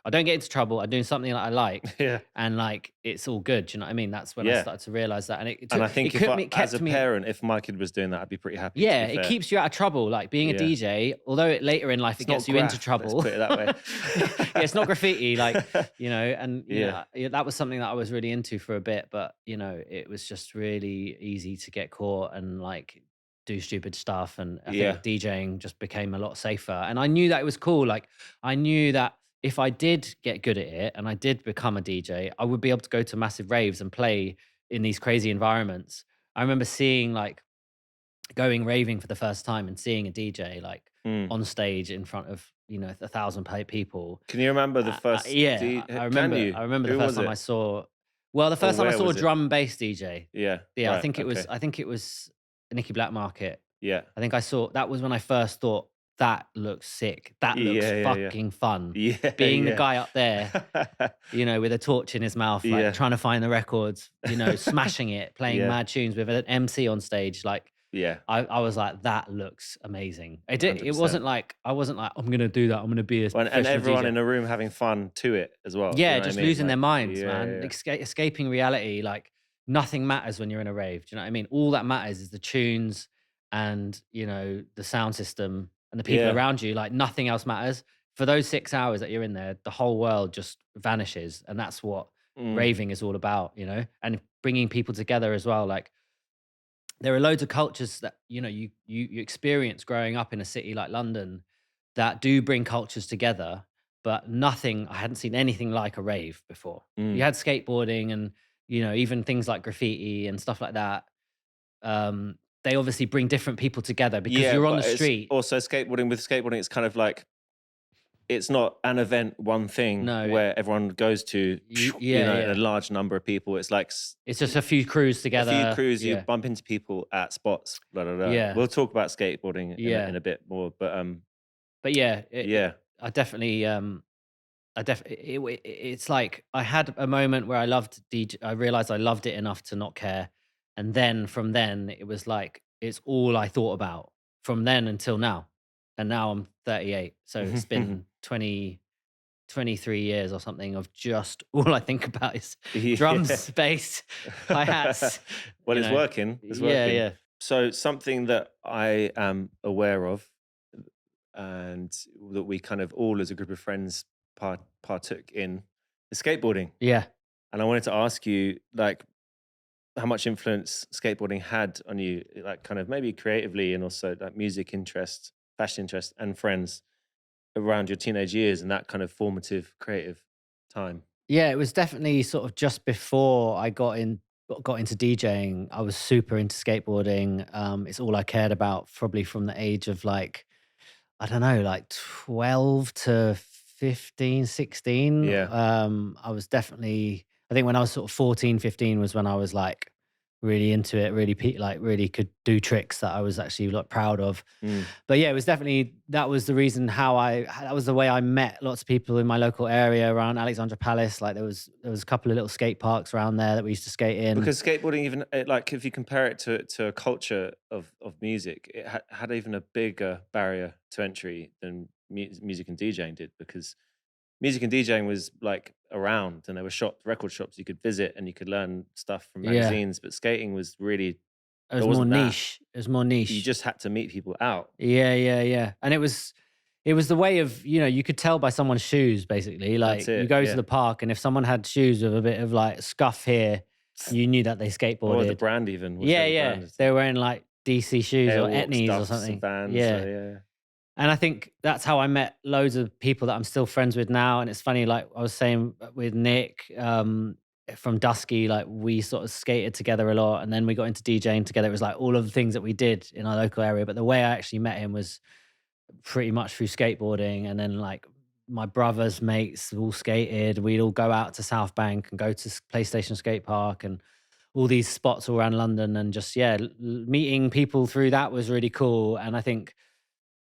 B: I don't get into trouble. I'm doing something that I like.
A: Yeah.
B: And like it's all good. Do you know what I mean? That's when I
A: Yeah.
B: started to realize that. And
A: And I think
B: it
A: as a
B: kept me.
A: parent, if my kid was doing that, I'd be pretty happy.
B: Yeah,
A: to be
B: it
A: fair.
B: keeps you out of trouble. Like being a
A: Yeah.
B: DJ, although later in life
A: It's
B: it gets
A: not
B: you into
A: graff,
B: trouble.
A: let's put it that way.
B: Yeah, it's not graffiti, like, and
A: Yeah.
B: that was something that I was really into for a bit, but it was just really easy to get caught and like do stupid stuff. And I
A: Yeah.
B: think DJing just became a lot safer. And I knew that it was cool. Like I knew that if I did get good at it and I did become a DJ, I would be able to go to massive raves and play in these crazy environments. I remember seeing like going raving for the first time and seeing a DJ like
A: Mm.
B: on stage in front of 1,000 people.
A: Can you remember the first?
B: Yeah, I remember. I remember the
A: Who
B: first
A: was
B: time
A: it?
B: I saw. Well, the first time I
A: where
B: saw a
A: was it?
B: drum and bass DJ.
A: Yeah.
B: Yeah,
A: right,
B: I think it was.
A: okay.
B: I think it was Nicky Black Market.
A: Yeah.
B: I think I saw that was when I first thought that looks sick. That looks
A: Yeah.
B: fucking fun.
A: Yeah.
B: Being the
A: yeah.
B: guy up there, with a torch in his mouth, like
A: Yeah.
B: trying to find the records, smashing it, playing
A: Yeah.
B: mad tunes with an MC on stage, like.
A: Yeah.
B: I was like, that looks amazing. It
A: 100%.
B: wasn't like I wasn't like I'm gonna do that. I'm gonna be a
A: And
B: professional
A: everyone
B: DJ.
A: in the room having fun to it as well.
B: Yeah,
A: you know
B: just
A: what I mean?
B: losing their
A: Like,
B: minds,
A: yeah,
B: man.
A: yeah.
B: Escaping reality. Like nothing matters when you're in a rave. Do you know what I mean? All that matters is the tunes and the sound system and the people
A: Yeah.
B: around you. Like nothing else matters. For those 6 hours that you're in there, the whole world just vanishes, and that's what
A: Mm.
B: raving is all about. And bringing people together as well. Like there are loads of cultures that you experience growing up in a city like London that do bring cultures together, but I hadn't seen anything like a rave before.
A: Mm.
B: You had skateboarding and even things like graffiti and stuff like that. They obviously bring different people together because
A: Yeah,
B: you're on
A: but
B: the
A: it's
B: street.
A: Also, skateboarding, it's kind of like it's not an event, one thing
B: No,
A: where everyone goes to,
B: yeah.
A: a large number of people. It's like
B: It's just a few crews together.
A: a few crews, you
B: Yeah.
A: bump into people at spots, blah, blah, blah.
B: Yeah.
A: We'll talk about skateboarding
B: Yeah.
A: in a bit more, but
B: But yeah,
A: yeah.
B: I definitely it's like I had a moment where I loved DJ. I realized I loved it enough to not care, and then from then it was like it's all I thought about from then until now. And now I'm 38, so it's been 23 years or something of just all I think about is drums, bass, hi-hats.
A: Well,
B: you
A: it's
B: know.
A: working. It's
B: Yeah,
A: working.
B: yeah.
A: So something that I am aware of, and that we kind of all as a group of friends partook in, is skateboarding.
B: Yeah.
A: And I wanted to ask you, like, how much influence skateboarding had on you, like, kind of maybe creatively, and also like music interest, fashion interest, and friends around your teenage years and that kind of formative, creative time.
B: Yeah, it was definitely sort of just before I got into DJing. I was super into skateboarding. It's all I cared about, probably from the age of like, I don't know, like 12 to 15, 16.
A: Yeah.
B: I was definitely, I think when I was sort of 14, 15 was when I was like really into it, really could do tricks that I was actually like proud of.
A: Mm.
B: But yeah, it was definitely, that was the reason that was the way I met lots of people in my local area around Alexandra Palace. Like there was a couple of little skate parks around there that we used to skate in.
A: Because skateboarding, even like if you compare it to a culture of music, it had even a bigger barrier to entry than music and DJing did, because music and DJing was like around, and there were record shops you could visit and you could learn stuff from magazines. But skating was really,
B: it was more niche. It was more niche.
A: You just had to meet people out.
B: Yeah. And it was the way of, you could tell by someone's shoes, basically. Like you go to the park, and if someone had shoes with a bit of like scuff here, you knew that they skateboarded.
A: Or the brand even.
B: Yeah. They were wearing like DC shoes or
A: Airwalk
B: Etnies or
A: stuffs
B: something.
A: and Vans,
B: yeah. And I think that's how I met loads of people that I'm still friends with now. And it's funny, like I was saying with Nick from Dusky, like we sort of skated together a lot, and then we got into DJing together. It was like all of the things that we did in our local area. But the way I actually met him was pretty much through skateboarding. And then like my brother's mates all skated. We'd all go out to South Bank and go to PlayStation Skate Park and all these spots all around London, and just meeting people through that was really cool. And I think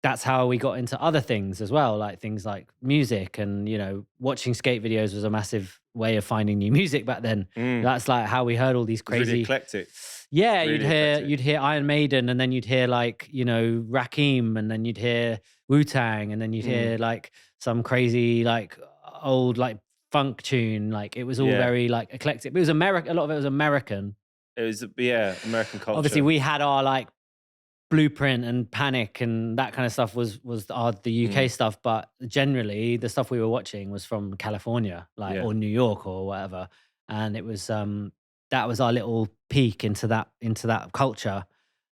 B: that's how we got into other things as well, like things like music, and watching skate videos was a massive way of finding new music back then. That's like how we heard all these crazy,
A: really eclectic.
B: Yeah,
A: Really
B: you'd hear Iron Maiden, and then you'd hear like Rakim, and then you'd hear Wu-Tang, and then you'd hear like some crazy like old like funk tune. Like it was all very like eclectic. But it was American. A lot of it was American.
A: It was American culture.
B: Obviously, we had our like Blueprint and Panic and that kind of stuff was the UK stuff, but generally the stuff we were watching was from California, like or New York or whatever. And it was that was our little peek into that culture,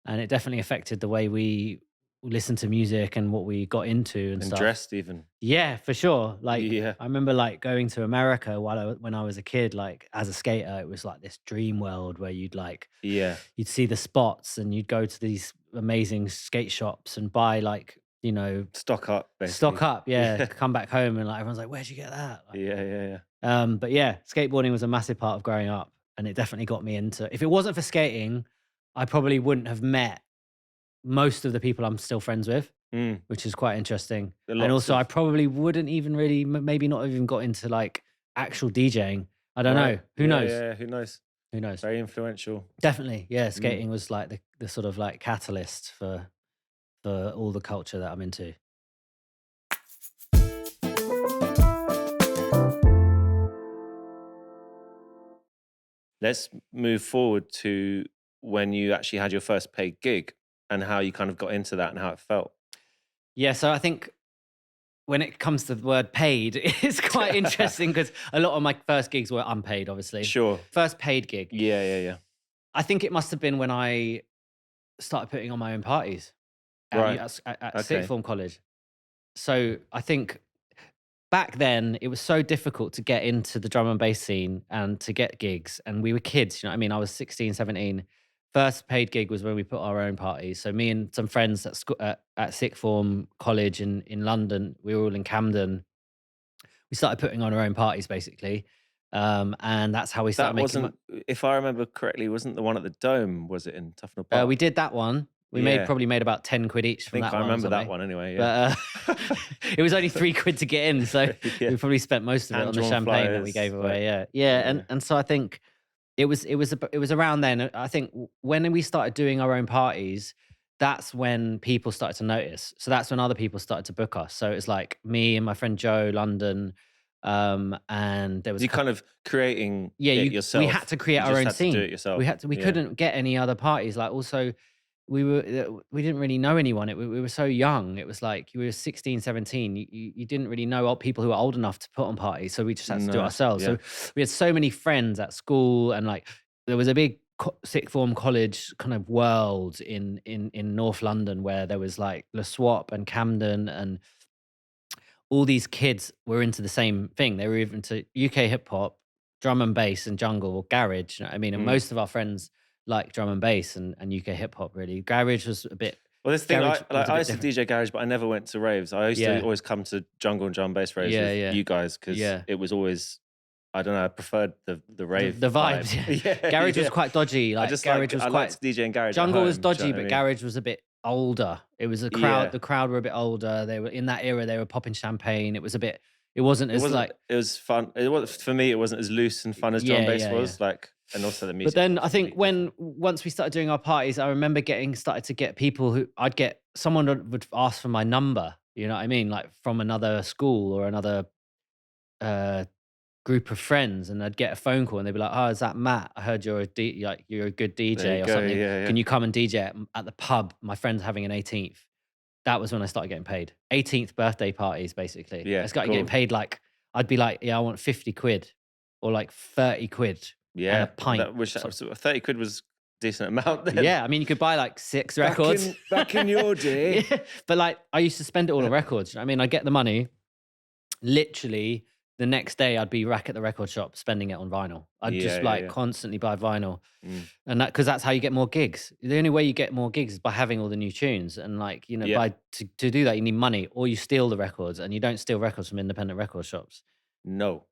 B: and it definitely affected the way we listened to music and what we got into and stuff.
A: Dressed even.
B: Yeah, for sure. Like I remember like going to America when I was a kid, like as a skater, it was like this dream world where you'd like you'd see the spots and you'd go to these amazing skate shops and buy like
A: stock up basically.
B: Come back home and like everyone's like, where'd you get that?
A: Like,
B: but yeah, skateboarding was a massive part of growing up, and it definitely got me into. If it wasn't for skating, I probably wouldn't have met most of the people I'm still friends with, which is quite interesting. And also I probably wouldn't even really, maybe not even got into like actual DJing. I don't know. Who knows?
A: Yeah, who knows?
B: Who knows?
A: Very influential.
B: Definitely. Yeah, skating was like the sort of like catalyst for all the culture that I'm into.
A: Let's move forward to when you actually had your first paid gig and how you kind of got into that and how it felt.
B: Yeah, so I think when it comes to the word paid, it's quite interesting because a lot of my first gigs were unpaid, obviously.
A: Sure.
B: First paid gig.
A: Yeah.
B: I think it must have been when I started putting on my own parties at sixth form college. So I think back then it was so difficult to get into the drum and bass scene and to get gigs. And we were kids, you know what I mean? I was 16, 17. First paid gig was when we put our own parties. So me and some friends at sixth form college in London, we were all in Camden. We started putting on our own parties basically. And that's how we started making.
A: If I remember correctly, wasn't the one at the Dome? Was it in Tufnell Park?
B: We did that one. We probably made about 10 quid each from that one.
A: I remember that one anyway. Yeah.
B: But it was only 3 quid to get in, so we probably spent most of it on the champagne that we gave away. Yeah. And so I think it was around then. I think when we started doing our own parties, that's when people started to notice. So that's when other people started to book us. So it's like me and my friend Joe, London. And there was
A: you kind of creating it yourself.
B: We had to create our own scene.
A: To do it yourself.
B: We couldn't get any other parties. Like also we didn't really know anyone. We were so young. It was like you were 16, 17. You didn't really know people who were old enough to put on parties. So we just had to do it ourselves. Yeah. So we had so many friends at school, and like there was a big sixth form college kind of world in North London where there was like Le Swap and Camden, and all these kids were into the same thing. They were even into UK hip hop, drum and bass, and jungle or garage. You know what I mean? And most of our friends like drum and bass and UK hip hop. Really, garage was a bit.
A: Well, this thing I used to DJ garage, but I never went to raves. I used to always come to jungle and drum bass raves with you guys because it was always. I don't know. I preferred the rave,
B: the vibes. Garage was quite dodgy. Like garage was
A: I
B: quite.
A: liked DJ and garage.
B: Jungle was dodgy, but garage was a bit older. It was a crowd. Yeah. The crowd were a bit older. They were in that era. They were popping champagne. It was a bit. It wasn't as like.
A: It was fun. It was for me. It wasn't as loose and fun as drum bass was. Like, and also the music.
B: But then I think once we started doing our parties, I remember started to get people who someone would ask for my number. You know what I mean? Like from another school or another group of friends, and I'd get a phone call and they'd be like, "Oh, is that Matt? I heard you're a good DJ or something. Can you come and DJ at the pub? My friend's having an 18th." That was when I started getting paid. 18th birthday parties, basically. Yeah, I started getting paid like, I'd be like, I want 50 quid or like 30 quid.
A: Yeah,
B: and a pint.
A: 30 quid was a decent amount then.
B: Yeah, I mean, you could buy like 6 records.
A: Back in your day.
B: But like, I used to spend it all on records. I mean, I'd get the money, literally. The next day, I'd be back at the record shop spending it on vinyl. I'd constantly buy vinyl, and because that's how you get more gigs. The only way you get more gigs is by having all the new tunes, and like to do that, you need money, or you steal the records, and you don't steal records from independent record shops.
A: No,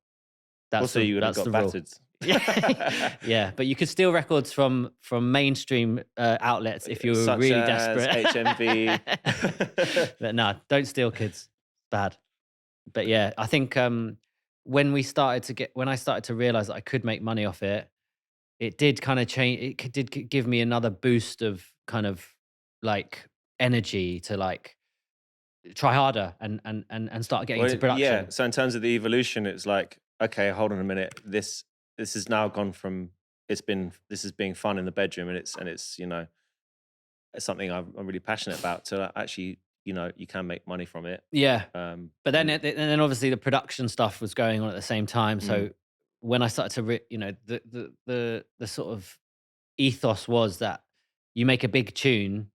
B: That's
A: also you would have got battered
B: Yeah, but you could steal records from mainstream outlets if you were
A: Such
B: really
A: as
B: desperate.
A: HMV.
B: But no, don't steal, kids. Bad. But yeah, I think when I started to realize that I could make money off it, it did kind of change. Give me another boost of kind of like energy to like try harder and start getting into production.
A: So in terms of the evolution, it's like, okay, hold on a minute. This has now gone from this is being fun in the bedroom, and it's it's something I'm really passionate about. To actually, you can make money from it.
B: Yeah. But then,
A: and-
B: and then obviously the production stuff was going on at the same time. So when I started to, the sort of ethos was that you make a big tune,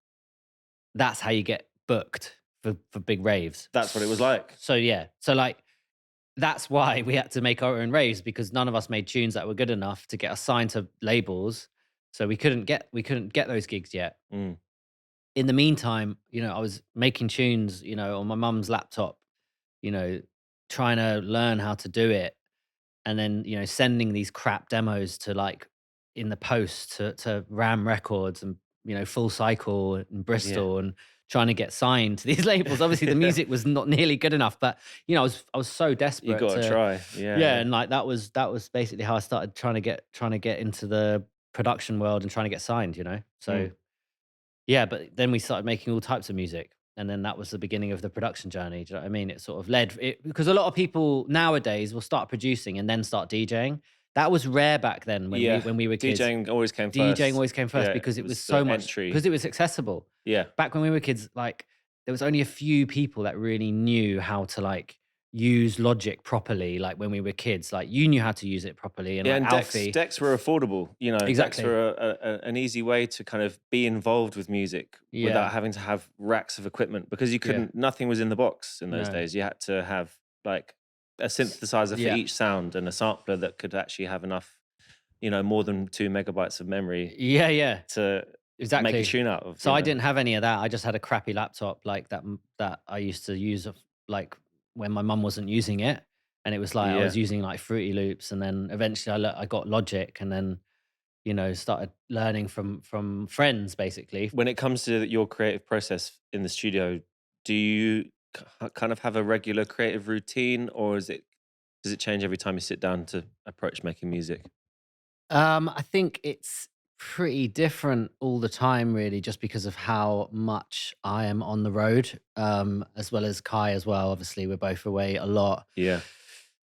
B: that's how you get booked for big raves.
A: That's what it was like.
B: So yeah, so like that's why we had to make our own raves, because none of us made tunes that were good enough to get assigned to labels. So we couldn't get those gigs yet. In the meantime, I was making tunes, on my mum's laptop, trying to learn how to do it. And then, sending these crap demos to like in the post to Ram Records and, Full Cycle and Bristol, and trying to get signed to these labels. Obviously the music was not nearly good enough, but I was so desperate.
A: You got to try.
B: Yeah. And like that was basically how I started trying to get into the production world and trying to get signed, So yeah, but then we started making all types of music. And then that was the beginning of the production journey. Do you know what I mean? It sort of led it, because a lot of people nowadays will start producing and then start DJing. That was rare back then when we were kids.
A: DJing always came first.
B: DJing always came first because it was so much, because it was accessible.
A: Yeah.
B: Back when we were kids, like there was only a few people that really knew how to like use Logic properly. Like when we were kids, like you knew how to use it properly. And
A: Yeah,
B: like
A: and
B: Alfie,
A: decks were affordable.
B: Exactly.
A: Decks were an easy way to kind of be involved with music without having to have racks of equipment, because you couldn't. Nothing was in the box in those days. You had to have like a synthesizer for each sound and a sampler that could actually have enough, more than 2 megabytes of memory.
B: Yeah.
A: To
B: exactly
A: make a tune out of.
B: So I didn't have any of that. I just had a crappy laptop like that I used to use like when my mum wasn't using it, and it was like I was using like Fruity Loops, and then eventually I got Logic, and then started learning from friends basically.
A: When it comes to your creative process in the studio, do you kind of have a regular creative routine, or does it change every time you sit down to approach making music?
B: I think it's pretty different all the time, really, just because of how much I am on the road, as well as Kai as well. Obviously, we're both away a lot.
A: Yeah.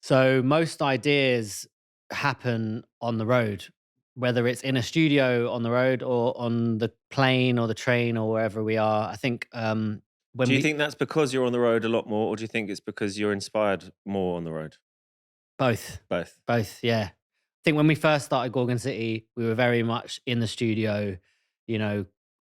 B: So most ideas happen on the road, whether it's in a studio on the road or on the plane or the train or wherever we are. I think
A: Do you think that's because you're on the road a lot more, or do you think it's because you're inspired more on the road?
B: Both.
A: Both,
B: yeah. I think when we first started Gorgon City, we were very much in the studio,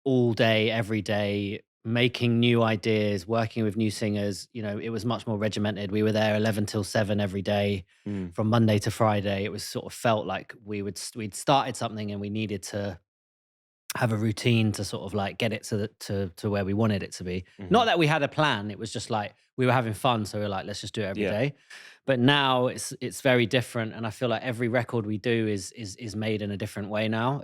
B: all day, every day, making new ideas, working with new singers. It was much more regimented. We were there 11 till 7 every day from Monday to Friday. It was sort of felt like we'd started something and we needed to have a routine to sort of like get it to where we wanted it to be. Not that we had a plan. It was just like we were having fun. So we were like, let's just do it every day. But now it's very different. And I feel like every record we do is made in a different way now.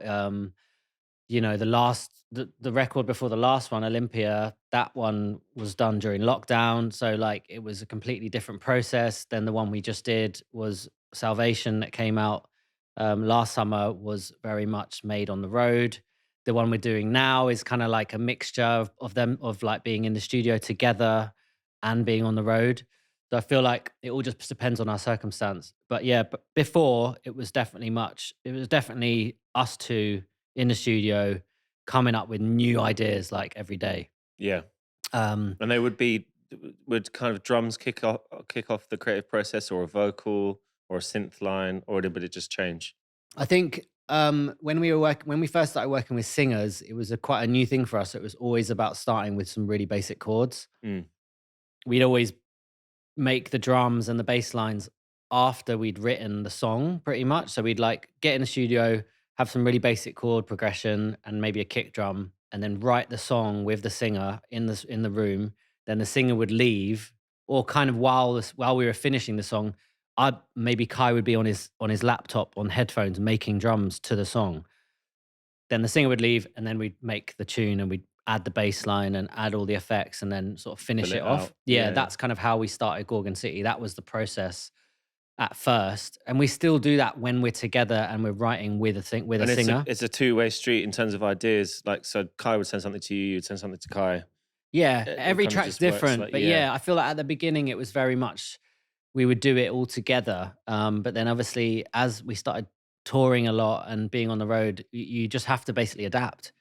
B: The record before the last one, Olympia, that one was done during lockdown. So like it was a completely different process. Then the one we just did was Salvation, that came out last summer, was very much made on the road. The one we're doing now is kind of like a mixture of them, of like being in the studio together and being on the road. So I feel like it all just depends on our circumstance. But yeah, but before it was definitely us two in the studio coming up with new ideas like every day.
A: Yeah. And they would kind of drums kick off the creative process, or a vocal or a synth line, or would it just change?
B: I think when we first started working with singers, it was quite a new thing for us. It was always about starting with some really basic chords. We'd always make the drums and the bass lines after we'd written the song, pretty much. So we'd like get in the studio, have some really basic chord progression and maybe a kick drum, and then write the song with the singer in the room. Then the singer would leave, or kind of while we were finishing the song, maybe Kai would be on his laptop on headphones making drums to the song. Then the singer would leave, and then we'd make the tune, and we'd add the bass line and add all the effects, and then sort of finish
A: Fill
B: it
A: it
B: off.
A: out.
B: Yeah, that's kind of how we started Gorgon City. That was the process at first, and we still do that when we're together and we're writing with a singer.
A: It's a two-way street in terms of ideas. Like, so Kai would send something to you, you'd send something to Kai.
B: Yeah,
A: It
B: every
A: kind of
B: track's
A: just works
B: different,
A: like-
B: but yeah, I feel like at the beginning it was very much we would do it all together. But then obviously as we started touring a lot and being on the road, you just have to basically adapt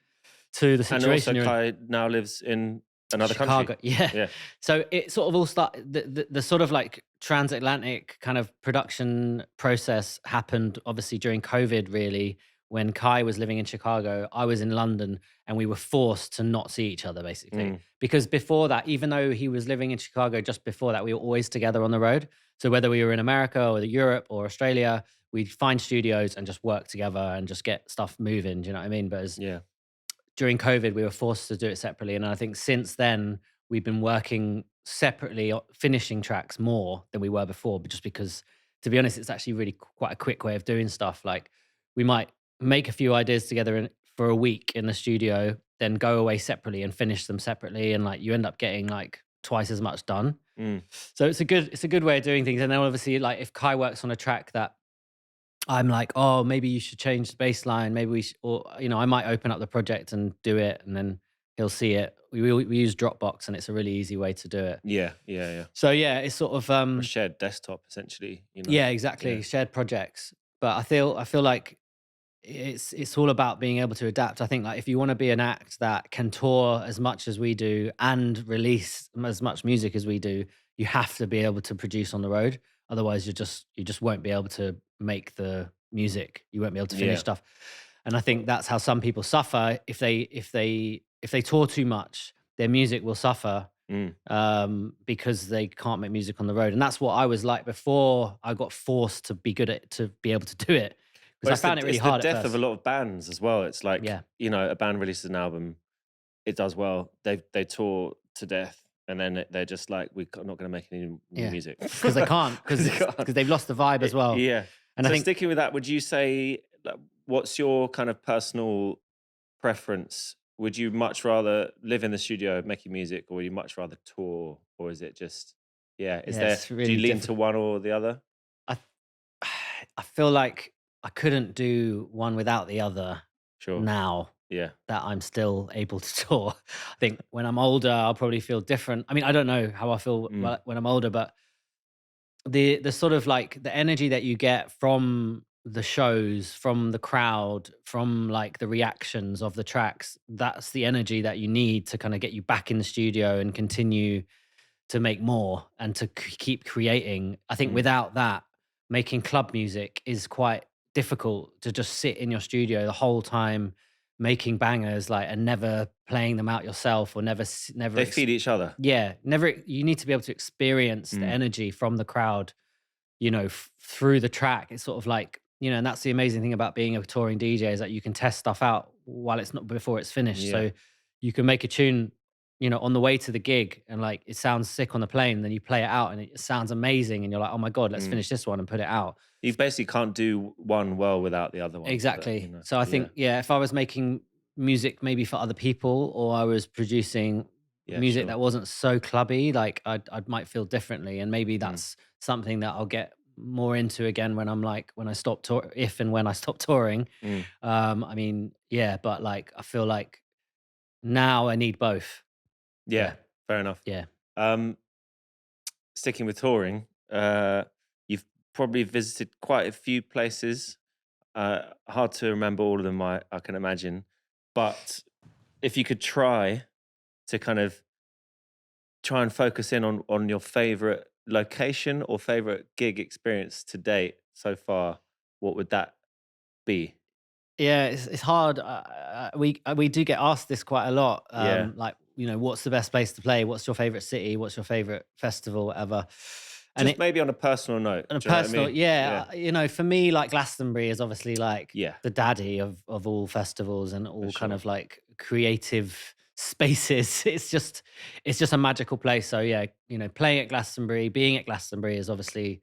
B: to the
A: And
B: situation
A: also
B: you're in.
A: Kai now lives in another
B: Chicago,
A: country.
B: yeah. So it sort of all started, the sort of like transatlantic kind of production process happened obviously during COVID, really, when Kai was living in Chicago, I was in London, and we were forced to not see each other basically. Because before that, even though he was living in Chicago, just before that, we were always together on the road. So whether we were in America or Europe or Australia, we'd find studios and just work together and just get stuff moving. Do you know what I mean? But during COVID, we were forced to do it separately. And I think since then, we've been working separately, finishing tracks more than we were before. But just because, to be honest, it's actually really quite a quick way of doing stuff. Like we might make a few ideas together for a week in the studio, then go away separately and finish them separately. And like you end up getting like twice as much done. So it's a good way of doing things. And then obviously, like if Kai works on a track that I'm like, oh, maybe you should change the bass line. Maybe we should, or, I might open up the project and do it, and then he'll see it. We use Dropbox, and it's a really easy way to do it.
A: Yeah.
B: So yeah, it's sort of
A: A shared desktop, essentially.
B: Yeah, exactly. Yeah. Shared projects. But I feel like it's all about being able to adapt. I think like if you want to be an act that can tour as much as we do and release as much music as we do, you have to be able to produce on the road. Otherwise, you just won't be able to make the music. You won't be able to finish stuff. And I think that's how some people suffer if they tour too much. Their music will suffer because they can't make music on the road. And that's what I was like before I got forced to be able to do it. Because I found it really hard.
A: It's the death of a lot of bands as well. It's like, a band releases an album, it does well, they tour to death, and then they're just like, we're not going to make any new music.
B: Because they can't, because they've lost the vibe as well.
A: Yeah.
B: And
A: so
B: I think
A: sticking with that, would you say, what's your kind of personal preference? Would you much rather live in the studio making music, or would you much rather tour? Or is it just, do you lean to one or the other?
B: I feel like I couldn't do one without the other now that I'm still able to tour. I think when I'm older, I'll probably feel different. I mean, I don't know how I feel when I'm older, but the sort of like the energy that you get from the shows, from the crowd, from like the reactions of the tracks, that's the energy that you need to kind of get you back in the studio and continue to make more and to keep creating. I think without that, making club music is quite difficult to just sit in your studio the whole time making bangers and never playing them out yourself or never
A: they feed each other.
B: Never. You need to be able to experience the energy from the crowd through the track. It's sort of like, and that's the amazing thing about being a touring DJ is that you can test stuff out while it's not before it's finished. So you can make a tune on the way to the gig and like it sounds sick on the plane, then you play it out and it sounds amazing and you're like, oh my God, let's finish this one and put it out.
A: You basically can't do one well without the other one.
B: Exactly. So I think, if I was making music maybe for other people or I was producing music that wasn't so clubby, like I might feel differently. And maybe that's something that I'll get more into again when I'm like, when I stop if and when I stop touring. I mean, but like, I feel like now I need both.
A: Yeah, fair enough.
B: Yeah.
A: Sticking with touring, you've probably visited quite a few places. Hard to remember all of them, I can imagine. But if you could try and focus in on your favorite location or favorite gig experience to date so far, what would that be?
B: Yeah, it's hard. We do get asked this quite a lot. Like, what's the best place to play? What's your favorite city? What's your favorite festival, whatever? And
A: just maybe on a personal note.
B: On a personal, for me, like Glastonbury is obviously like the daddy of all festivals and all kind of like creative spaces. It's just a magical place. So playing at Glastonbury, being at Glastonbury is obviously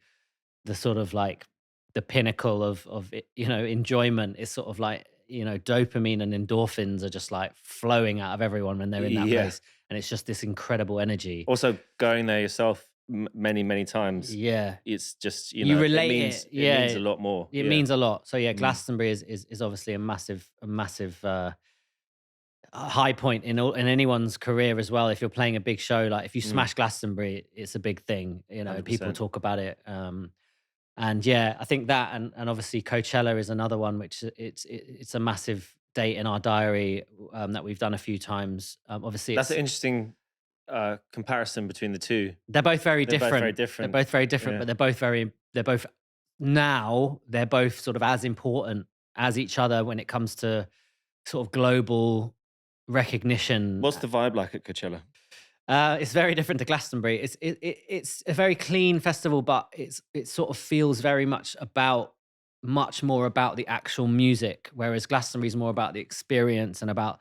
B: the sort of like the pinnacle of enjoyment. Is sort of like, dopamine and endorphins are just like flowing out of everyone when they're in that place, and it's just this incredible energy.
A: Also, going there yourself many, many times,
B: Yeah,
A: it's just
B: you relate it.
A: It means a lot more.
B: It means a lot. So yeah, Glastonbury is obviously a massive high point in anyone's career as well. If you're playing a big show, like if you smash Glastonbury, it's a big thing.
A: 100%.
B: People talk about it. And yeah, I think that, and obviously Coachella is another one, which it's a massive date in our diary that we've done a few times. Obviously,
A: that's an interesting comparison between the two.
B: They're both very
A: They're
B: different.
A: both very different.
B: They're both very different, but they're both now, they're both sort of as important as each other when it comes to sort of global recognition.
A: What's the vibe like at Coachella?
B: It's very different to Glastonbury. It's a very clean festival, but it sort of feels very much more about the actual music, whereas Glastonbury is more about the experience and about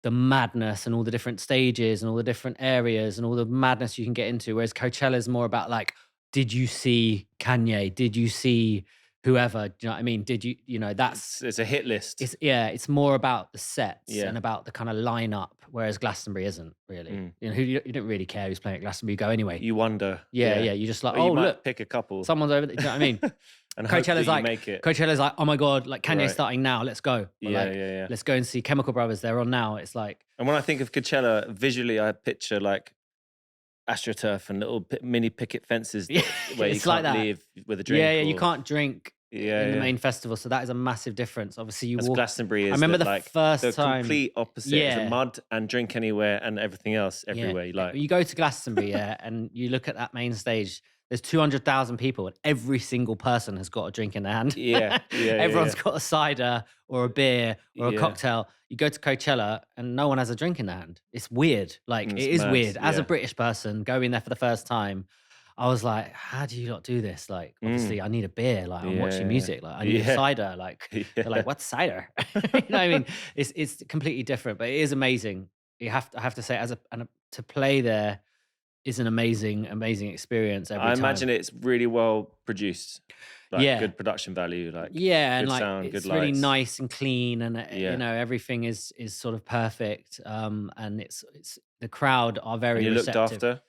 B: the madness and all the different stages and all the different areas and all the madness you can get into. Whereas Coachella is more about like, did you see Kanye? Did you see whoever? Do you know what I mean? Did you, that's...
A: It's a hit list.
B: It's more about the sets and about the kind of lineup, whereas Glastonbury isn't really. You don't really care who's playing at Glastonbury, you go anyway.
A: You wonder.
B: Yeah. You just like,
A: you might
B: look,
A: pick a couple.
B: Someone's over there, do you know what I mean?
A: And Coachella's like, make it.
B: Coachella's like, oh my God, like Kanye's starting now, let's go. But
A: yeah.
B: Let's go and see Chemical Brothers, they're on now. It's like...
A: And when I think of Coachella, visually I picture like AstroTurf and little mini picket fences where you can't leave with a drink.
B: Yeah, you can't drink in the main festival, so that is a massive difference. Obviously, you walk...
A: Glastonbury is.
B: I remember the first time...
A: complete opposite. It's mud and drink anywhere and everything else everywhere you like.
B: You go to Glastonbury, and you look at that main stage. There's 200,000 people, and every single person has got a drink in their hand. Everyone's got a cider or a beer or a cocktail. You go to Coachella, and no one has a drink in their hand. It's weird. Like, it is weird. As a British person going there for the first time, I was like, how do you not do this? Like, obviously, I need a beer. Like, I'm watching music. Like, I need a cider. Like, they're like, what's cider? You know what I mean? It's completely different, but it is amazing. I have to say, to play there is an amazing experience every time.
A: I imagine it's really well produced. Like good production value. Like
B: and
A: good
B: like
A: sound,
B: it's
A: good
B: really
A: lights.
B: nice and clean, and everything is sort of perfect. And it's the crowd are very
A: and you
B: receptive.
A: Looked after.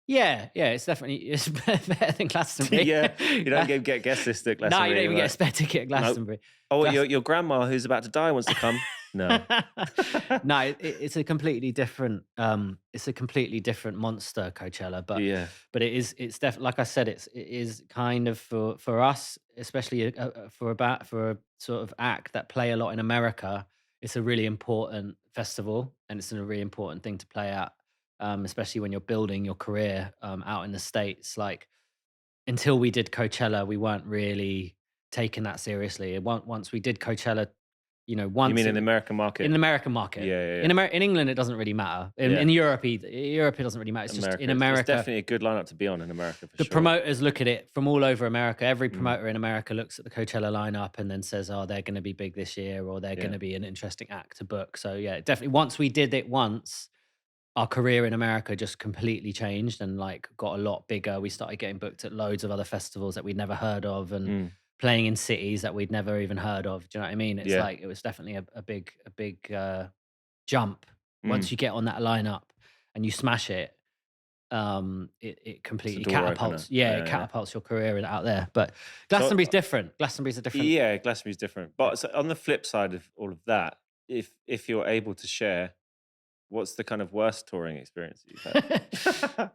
B: Yeah, it's better than Glastonbury.
A: You don't get guest list at Glastonbury.
B: No, you don't even get a spare ticket at Glastonbury.
A: Oh, your grandma who's about to die wants to come. No,
B: no, it's a completely different. It's a completely different monster, Coachella. But it's definitely, like I said, it is kind of for us, especially for a sort of act that play a lot in America. It's a really important festival, and it's a really important thing to play at. Especially when you're building your career out in the States. Like, until we did Coachella, we weren't really taking that seriously. Once we did Coachella, once...
A: You mean in the American market?
B: In the American market.
A: Yeah.
B: In England, it doesn't really matter. In Europe, it doesn't really matter. It's just in America.
A: It's definitely a good lineup to be on in America, for
B: the
A: sure.
B: promoters look at it from all over America. Every promoter in America looks at the Coachella lineup and then says, oh, they're going to be big this year, or they're going to be an interesting act to book. So yeah, definitely once we did it our career in America just completely changed and like got a lot bigger. We started getting booked at loads of other festivals that we'd never heard of, and playing in cities that we'd never even heard of. Do you know what I mean? It's like, it was definitely a big jump. Once you get on that lineup and you smash it, it completely catapults. It catapults your career out there. But Glastonbury's different. Glastonbury's a different.
A: Yeah, Glastonbury's different. But so on the flip side of all of that, if you're able to share, what's the kind of worst touring experience that you've had?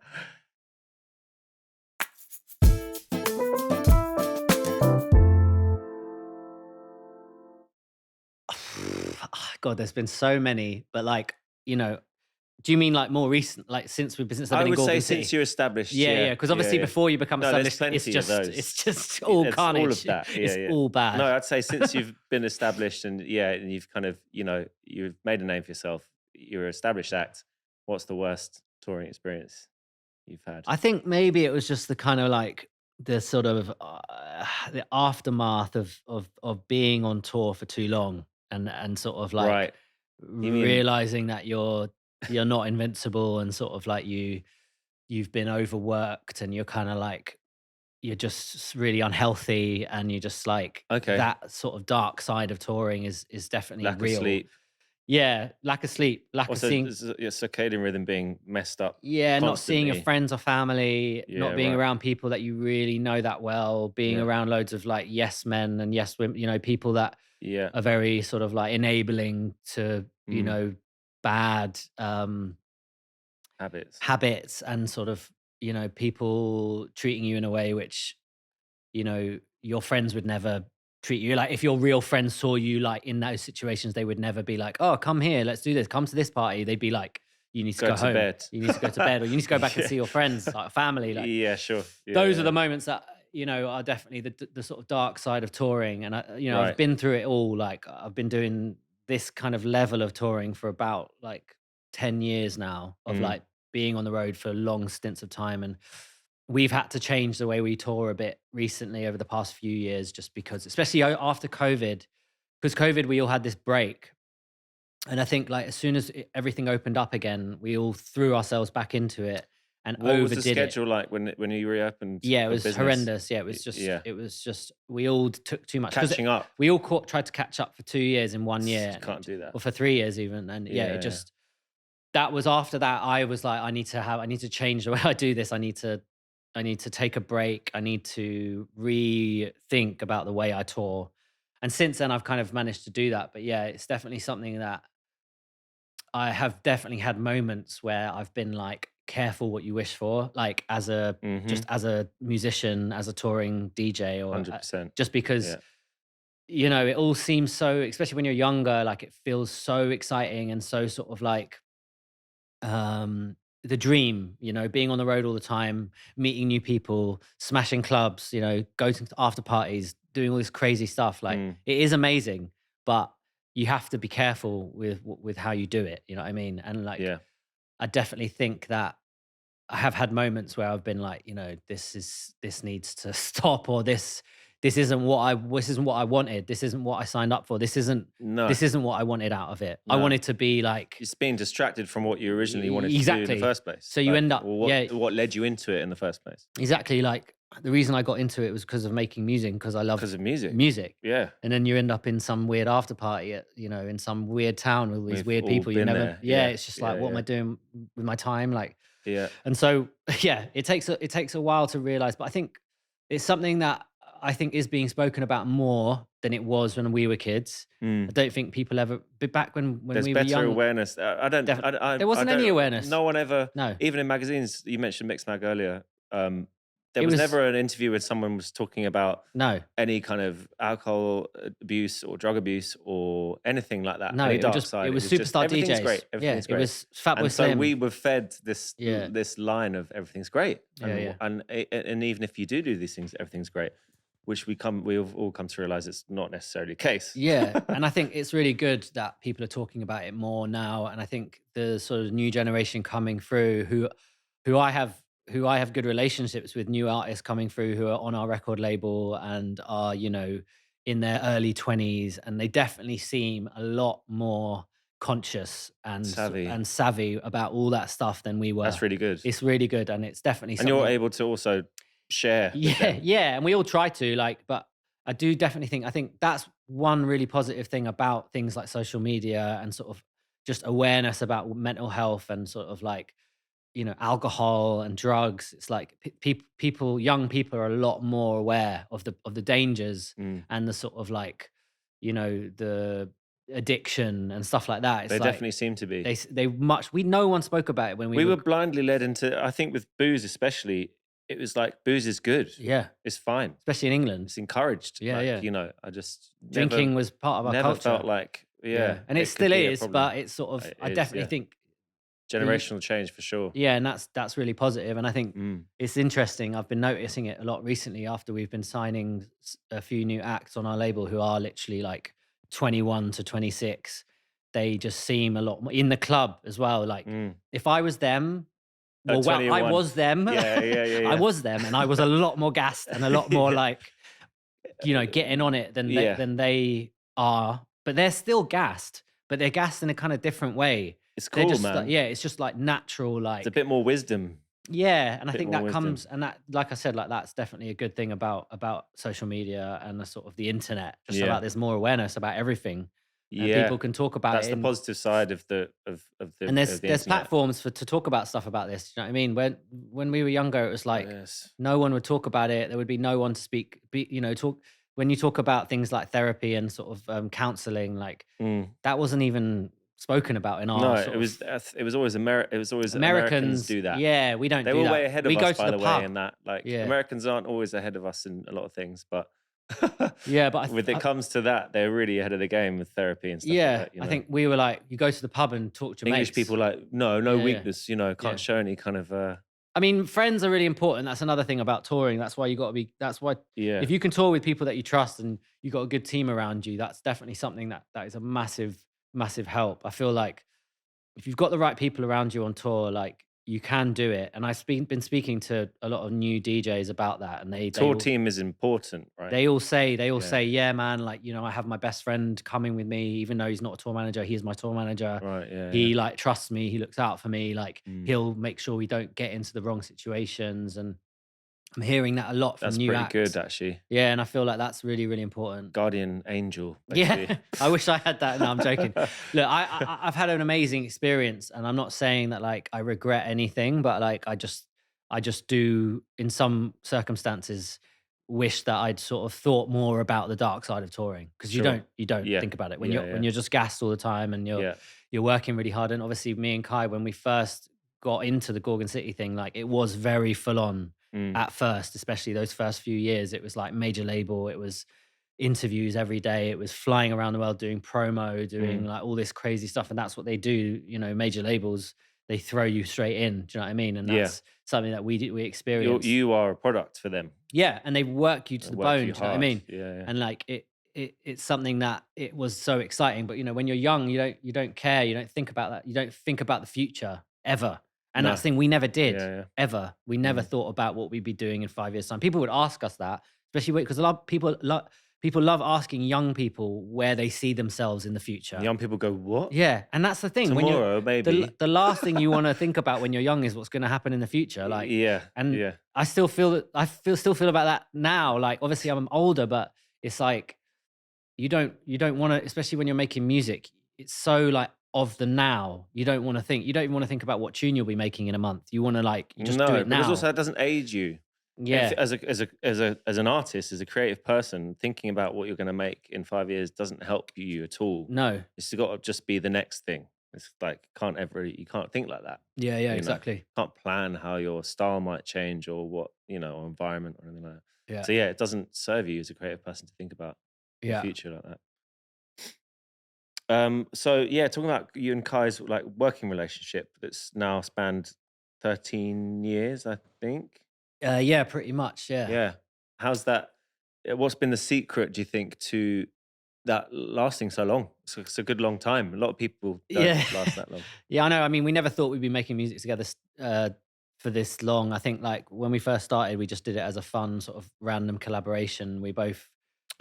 B: God, there's been so many, but like, do you mean like more recent, like since I've been in Gorgon City?
A: I would say since you're established.
B: Yeah, because obviously before you become established, it's just all carnage. All of that. It's all bad.
A: No, I'd say since you've been established and you've kind of, you've made a name for yourself, you're an established act. What's the worst touring experience you've had?
B: I think maybe it was just the kind of like the sort of the aftermath of being on tour for too long and sort of like realizing that you're not invincible, and sort of like you've been overworked, and you're kind of like, you're just really unhealthy, and you're just like that sort of dark side of touring is definitely
A: Lack
B: real.
A: of sleep.
B: Yeah, lack of sleep, lack of
A: Also,
B: seeing.
A: your circadian rhythm being messed up
B: Yeah, not seeing your
A: constantly.
B: friends or family,
A: Yeah,
B: not being
A: right.
B: around people that you really know that well, being
A: Yeah.
B: around loads of like yes men and yes women, people that
A: Yeah.
B: are very sort of like enabling to, bad
A: Habits.
B: habits, and sort of, people treating you in a way which, your friends would never treat you. Like if your real friends saw you like in those situations, they would never be like, "Oh, come here, let's do this. Come to this party." They'd be like, "You need to
A: Go
B: go
A: to
B: home.
A: bed.
B: You need to go to bed, or you need to go back and
A: Yeah.
B: see your friends, like family." Like
A: Yeah, sure.
B: those are
A: Yeah.
B: the moments that are definitely the sort of dark side of touring. And I've
A: Right.
B: been through it all. Like I've been doing this kind of level of touring for about like 10 years now, of
A: Mm.
B: like being on the road for long stints of time. And we've had to change the way we tour a bit recently over the past few years, just because, especially after COVID, because COVID, we all had this break. And I think like as soon as everything opened up again, we all threw ourselves back into it and
A: What was the
B: overdid it.
A: schedule like when you reopened
B: Yeah, it
A: for
B: was
A: business?
B: horrendous. Yeah,
A: Yeah.
B: it was just we all took too much. 'Cause
A: Catching up.
B: We all tried to catch up for 2 years in one year.
A: You can't do that.
B: Or for 3 years even. And yeah, it just, that was after that. I was like, I need to change the way I do this. I need to take a break. I need to rethink about the way I tour. And since then, I've kind of managed to do that. But yeah, it's definitely something that I have definitely had moments where I've been like, careful what you wish for, like as a just as a musician, as a touring DJ, or
A: 100%.
B: just because
A: Yeah.
B: it all seems so, especially when you're younger, like it feels so exciting and so sort of like the dream, being on the road all the time, meeting new people, smashing clubs, going to after parties, doing all this crazy stuff. Like it is amazing, but you have to be careful with how you do it. You know what I mean? And like,
A: Yeah.
B: I definitely think that I have had moments where I've been like, this needs to stop, or this isn't what I wanted. This isn't what I signed up for. This isn't what I wanted out of it. I
A: No.
B: wanted to be like,
A: Just being distracted from what you originally wanted to do in
B: Exactly.
A: the first place.
B: So you end up-
A: or what led you into it in the first place.
B: exactly, like the reason I got into it was because of making music, because I love
A: Because of music.
B: music.
A: Yeah.
B: And then you end up in some weird after party at, in some weird town with all these
A: We've
B: weird
A: all
B: people you
A: been
B: never.
A: there.
B: Yeah,
A: Yeah.
B: it's just
A: Yeah,
B: like, what am
A: yeah.
B: I doing with my time? Like,
A: Yeah.
B: and so yeah, it takes a while to realize, but I think it's something that I think is being spoken about more than it was when we were kids. I don't think people ever, but back when
A: There's
B: we were
A: better
B: young,
A: awareness.
B: there wasn't any awareness.
A: No one ever.
B: No.
A: Even in magazines, you mentioned Mixed Mag earlier. There
B: It
A: was
B: was-
A: never an interview where someone was talking about
B: No,
A: any kind of alcohol abuse or drug abuse or anything like that.
B: no,
A: Any
B: it
A: dark
B: was just
A: side.
B: it was
A: just,
B: superstar
A: everything's
B: DJs.
A: great. Everything's great.
B: It was Fatboy
A: And so
B: Slim.
A: we were fed this
B: Yeah.
A: this line of everything's great.
B: Yeah,
A: And even if you do these things, everything's great. Which we've all come to realize it's not necessarily the case.
B: Yeah, and I think it's really good that people are talking about it more now. And I think the sort of new generation coming through, who I have good relationships with, new artists coming through who are on our record label and are in their early 20s, and they definitely seem a lot more conscious and savvy about all that stuff than we were.
A: That's really good.
B: It's really good, and it's definitely
A: And
B: something.
A: you're able to also share. with them.
B: Yeah, and we all try to, like, but I do definitely think, that's one really positive thing about things like social media and sort of just awareness about mental health and sort of like, alcohol and drugs. It's like young people are a lot more aware of the dangers and the sort of like, the addiction and stuff like that. It's
A: They
B: like,
A: definitely seem to be.
B: no one spoke about it when
A: We were blindly led into, I think with booze especially, it was like booze is good.
B: Yeah,
A: It's fine.
B: especially in England.
A: It's encouraged.
B: Yeah,
A: like,
B: yeah.
A: I just
B: Drinking was part of our
A: never
B: culture.
A: felt like
B: And it
A: could
B: still
A: be a
B: is,
A: problem.
B: but it's sort of,
A: It
B: I
A: is,
B: definitely
A: yeah.
B: think,
A: Generational change for sure.
B: yeah, and that's really positive. And I think it's interesting. I've been noticing it a lot recently after we've been signing a few new acts on our label who are literally like 21 to 26. They just seem a lot more in the club as well. Like if I was them, I
A: 21.
B: was them.
A: Yeah.
B: I was them, and I was a lot more gassed and a lot more like, getting on it than they are. But they're still gassed, but they're gassed in a kind of different way.
A: It's cool,
B: just
A: man.
B: like, it's just like natural, like
A: It's a bit more wisdom.
B: Yeah, and I
A: bit
B: think
A: more
B: that
A: wisdom.
B: comes, and that, like I said, like that's definitely a good thing about social media and the sort of the internet. Just
A: Yeah.
B: about there's more awareness about everything, and
A: Yeah.
B: people can talk about
A: That's
B: it.
A: the positive side of the
B: And
A: of the
B: there's
A: internet.
B: platforms to talk about stuff about this. You know what I mean? When we were younger, it was like
A: Yes.
B: no one would talk about it. There would be no one to talk when you talk about things like therapy and sort of counseling. Like
A: Mm.
B: that wasn't even spoken about in
A: No,
B: our sort of
A: it was always Americans
B: Americans.
A: do that.
B: Yeah, we don't
A: They
B: do
A: were way
B: that.
A: ahead
B: We
A: of
B: go
A: us,
B: to
A: by
B: the
A: the way,
B: pub.
A: in that. Like
B: Yeah,
A: Americans aren't always ahead of us in a lot of things, but
B: yeah, but
A: when it comes to that, they're really ahead of the game with therapy and stuff like
B: yeah,
A: that. You
B: I
A: know,
B: think we were like, you go to the pub and talk to your
A: English
B: mates.
A: people like no
B: Yeah, yeah,
A: weakness. You know,
B: yeah.
A: can't show any kind of
B: I mean, friends are really important. That's another thing about touring. That's why you got to be. That's why
A: yeah.
B: if you can tour with people that you trust and you got a good team around you, that's definitely something that is a massive help. I feel like if you've got the right people around you on tour, like you can do it. And been speaking to a lot of new DJs about that, and
A: Tour team is important, right?
B: they all
A: Yeah.
B: say, yeah, man, like, I have my best friend coming with me, even though he's not a tour manager, he is my tour manager.
A: Right. Yeah. Yeah.
B: He like trusts me, he looks out for me, like
A: Mm.
B: he'll make sure we don't get into the wrong situations. And I'm hearing that a lot from
A: That's
B: new
A: pretty good,
B: acts.
A: actually.
B: Yeah, and I feel like that's really, really important.
A: Guardian angel,
B: Yeah,
A: basically.
B: I wish I had that. No, I'm joking. Look, I've had an amazing experience, and I'm not saying that like I regret anything, but like I just do in some circumstances wish that I'd sort of thought more about the dark side of touring, because
A: Sure.
B: you don't
A: Yeah.
B: think about it when
A: Yeah.
B: you're just gassed all the time and
A: Yeah.
B: you're working really hard. And obviously, me and Kai, when we first got into the Gorgon City thing, like it was very full on
A: Mm.
B: at first, especially those first few years. It was like major label. It was interviews every day. It was flying around the world doing promo, doing
A: Mm.
B: like all this crazy stuff. And that's what they do. Major labels, they throw you straight in. Do you know what I mean? And
A: Yeah.
B: that's something that we
A: You
B: experience.
A: you are a product for them.
B: Yeah. And they work you to
A: They
B: the
A: work
B: bone. Do
A: you
B: you know what I
A: hard.
B: mean?
A: Yeah. Yeah.
B: And like it's something that it was so exciting. But when you're young, you don't care. You don't think about that. You don't think about the future ever. And that's
A: No.
B: the thing we never did,
A: Yeah. Yeah.
B: ever. We never
A: Mm.
B: thought about what we'd be doing in 5 years' time. People would ask us that, especially because a lot of people love asking young people where they see themselves in the future.
A: Young people go, what?
B: Yeah, and that's the thing. When
A: Tomorrow,
B: you're
A: maybe.
B: the last thing you want to think about when you're young is what's going to happen in the future. Like,
A: Yeah.
B: and
A: Yeah.
B: I still feel that still feel about that now. Like, obviously, I'm older, but it's like you don't want to, especially when you're making music. It's so like of the now. You don't want to think. You don't even want to think about what tune you'll be making in a month. You want to like just do
A: No,
B: it
A: because
B: now.
A: also that doesn't age you.
B: Yeah.
A: As an artist, as a creative person, thinking about what you're going to make in 5 years doesn't help you at all.
B: No.
A: It's got to just be the next thing. It's like you can't think like that.
B: Yeah.
A: You know?
B: Exactly.
A: Can't plan how your style might change or what or environment or anything like that.
B: Yeah.
A: So yeah, it doesn't serve you as a creative person to think about your
B: Yeah.
A: future like that. So yeah, talking about you and Kai's like working relationship that's now spanned 13 years, I think.
B: Yeah. Pretty much. Yeah.
A: Yeah. How's that? What's been the secret, do you think, to that lasting so long? It's a good long time. A lot of people don't
B: Yeah.
A: last that long.
B: Yeah, I know. I mean, we never thought we'd be making music together for this long. I think like when we first started, we just did it as a fun sort of random collaboration. We both.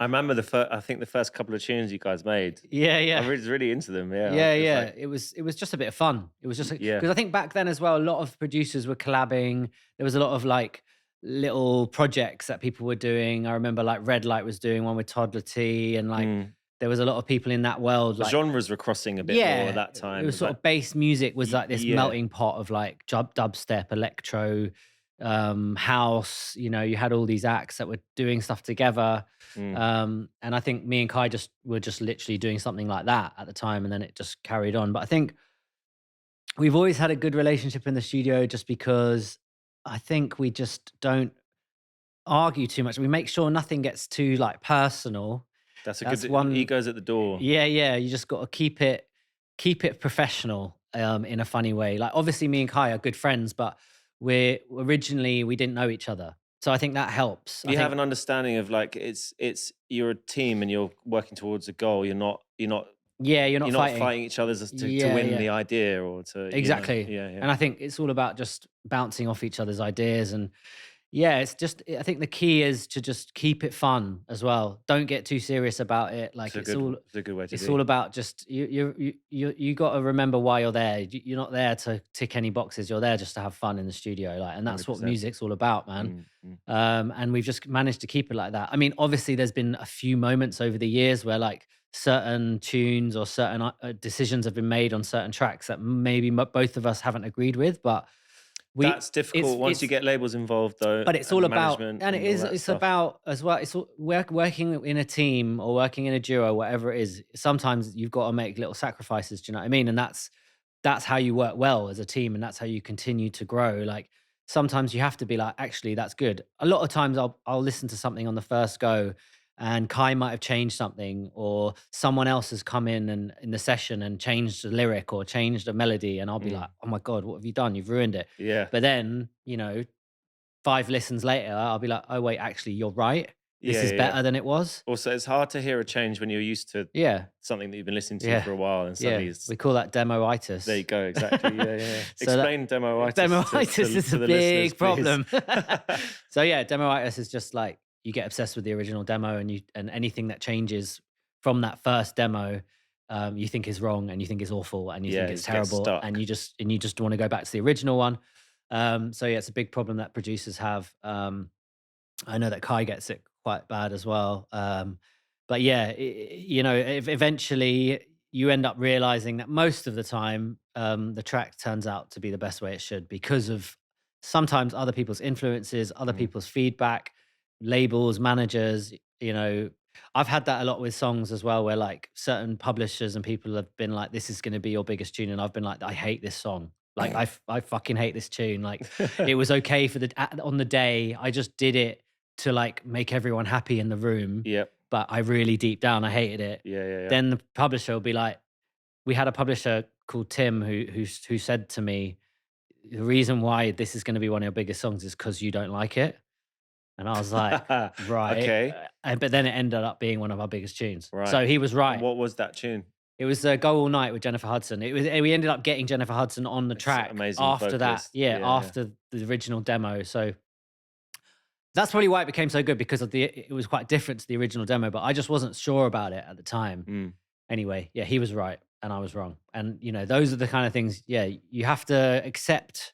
A: I remember I think the first couple of tunes you guys made.
B: Yeah.
A: I
B: Yeah.
A: was really into them. Yeah.
B: Yeah.
A: It's
B: Yeah.
A: like,
B: It was just a bit of fun. It was just
A: yeah.
B: because I think back then as well, a lot of producers were collabing. There was a lot of like little projects that people were doing. I remember like Red Light was doing one with Toddler T, and like there was a lot of people in that world.
A: The
B: Like
A: genres were crossing a bit more at that time.
B: it was sort of bass music was like this
A: yeah.
B: melting pot of like dubstep, electro, house. You had all these acts that were doing stuff together. And I think me and Kai were just literally doing something like that at the time, and then it just carried on. But I think we've always had a good relationship in the studio, just because I think we just don't argue too much. We make sure nothing gets too like personal.
A: That's
B: That's
A: good
B: one.
A: egos at the door.
B: Yeah, yeah. You just got to keep it professional, in a funny way. Like obviously, me and Kai are good friends, but we didn't know each other, so I think that helps.
A: You have an understanding of like it's you're a team and you're working towards a goal. You're not
B: Yeah, you're not
A: fighting each other to win the idea or to
B: exactly.
A: Yeah.
B: And I think it's all about just bouncing off each other's ideas, and Yeah, it's just I think the key is to just keep it fun as well. Don't get too serious about it. Like
A: It's a good way to
B: it's
A: be.
B: all about just you got to remember why you're there. You're not there to tick any boxes. You're there just to have fun in the studio, like, and that's what
A: 100%.
B: music's all about, man.
A: Mm, mm.
B: And we've just managed to keep it like that. I mean, obviously, there's been a few moments over the years where like certain tunes or certain decisions have been made on certain tracks that maybe both of us haven't agreed with, but
A: That's difficult once you
B: it's
A: get labels involved, though,
B: but it's
A: and
B: all about,
A: management
B: and
A: and all that
B: it's
A: stuff.
B: about as well. It's working in a team or working in a duo, whatever it is. Sometimes you've got to make little sacrifices. Do you know what I mean? And that's how you work well as a team, and that's how you continue to grow. Like sometimes you have to be like, actually, that's good. A lot of times I'll listen to something on the first go, and Kai might have changed something, or someone else has come in and in the session and changed the lyric or changed a melody, and I'll be
A: Mm.
B: like, oh my god, what have you done? You've ruined it.
A: Yeah.
B: But then 5 listens later, I'll be like, "Oh, wait, actually, you're right. This
A: Yeah,
B: is
A: yeah, yeah.
B: better than it was."
A: Also, it's hard to hear a change when you're used to
B: Yeah,
A: something that you've been listening to
B: yeah,
A: for a while, and
B: yeah.
A: suddenly it's
B: We call that
A: there
B: demo-itis.
A: you go, exactly. Yeah, yeah, yeah.
B: So that
A: Explain demoitis
B: demo-itis is
A: to
B: a
A: the listeners,
B: big
A: please.
B: problem. So, yeah, demo-itis is just like you get obsessed with the original demo and anything that changes from that first demo, you think is wrong and you think is awful and you
A: Yeah,
B: think
A: you
B: it's
A: just get
B: terrible and
A: stuck.
B: you just wanna go back to the original one. So, yeah, it's a big problem that producers have. I know that Kai gets it quite bad as well. But yeah, eventually you end up realizing that most of the time, the track turns out to be the best way it should because of sometimes other people's influences, other
A: Mm.
B: people's feedback, labels, managers. I've had that a lot with songs as well, where like certain publishers and people have been like, "This is going to be your biggest tune," and I've been like, "I hate this song." Like I fucking hate this tune. Like it was okay for on the day. I just did it to like make everyone happy in the room,
A: Yep.
B: but I really deep down I hated it.
A: Yeah, yeah, yeah.
B: Then the publisher will be like, we had a publisher called Tim who said to me, the reason why this is going to be one of your biggest songs is because you don't like it. And I was like, right.
A: Okay,
B: But then it ended up being one of our biggest tunes.
A: right.
B: So he was
A: And
B: right.
A: what was that tune?
B: It was Go All Night with Jennifer Hudson. We ended up getting Jennifer Hudson on the
A: It's
B: track
A: amazing
B: after that.
A: vocalist.
B: Yeah,
A: Yeah, yeah.
B: after the original demo. So that's probably why it became so good because it was quite different to the original demo, but I just wasn't sure about it at the time.
A: Mm.
B: Anyway, yeah, he was right and I was wrong. And those are the kind of things, yeah, you have to accept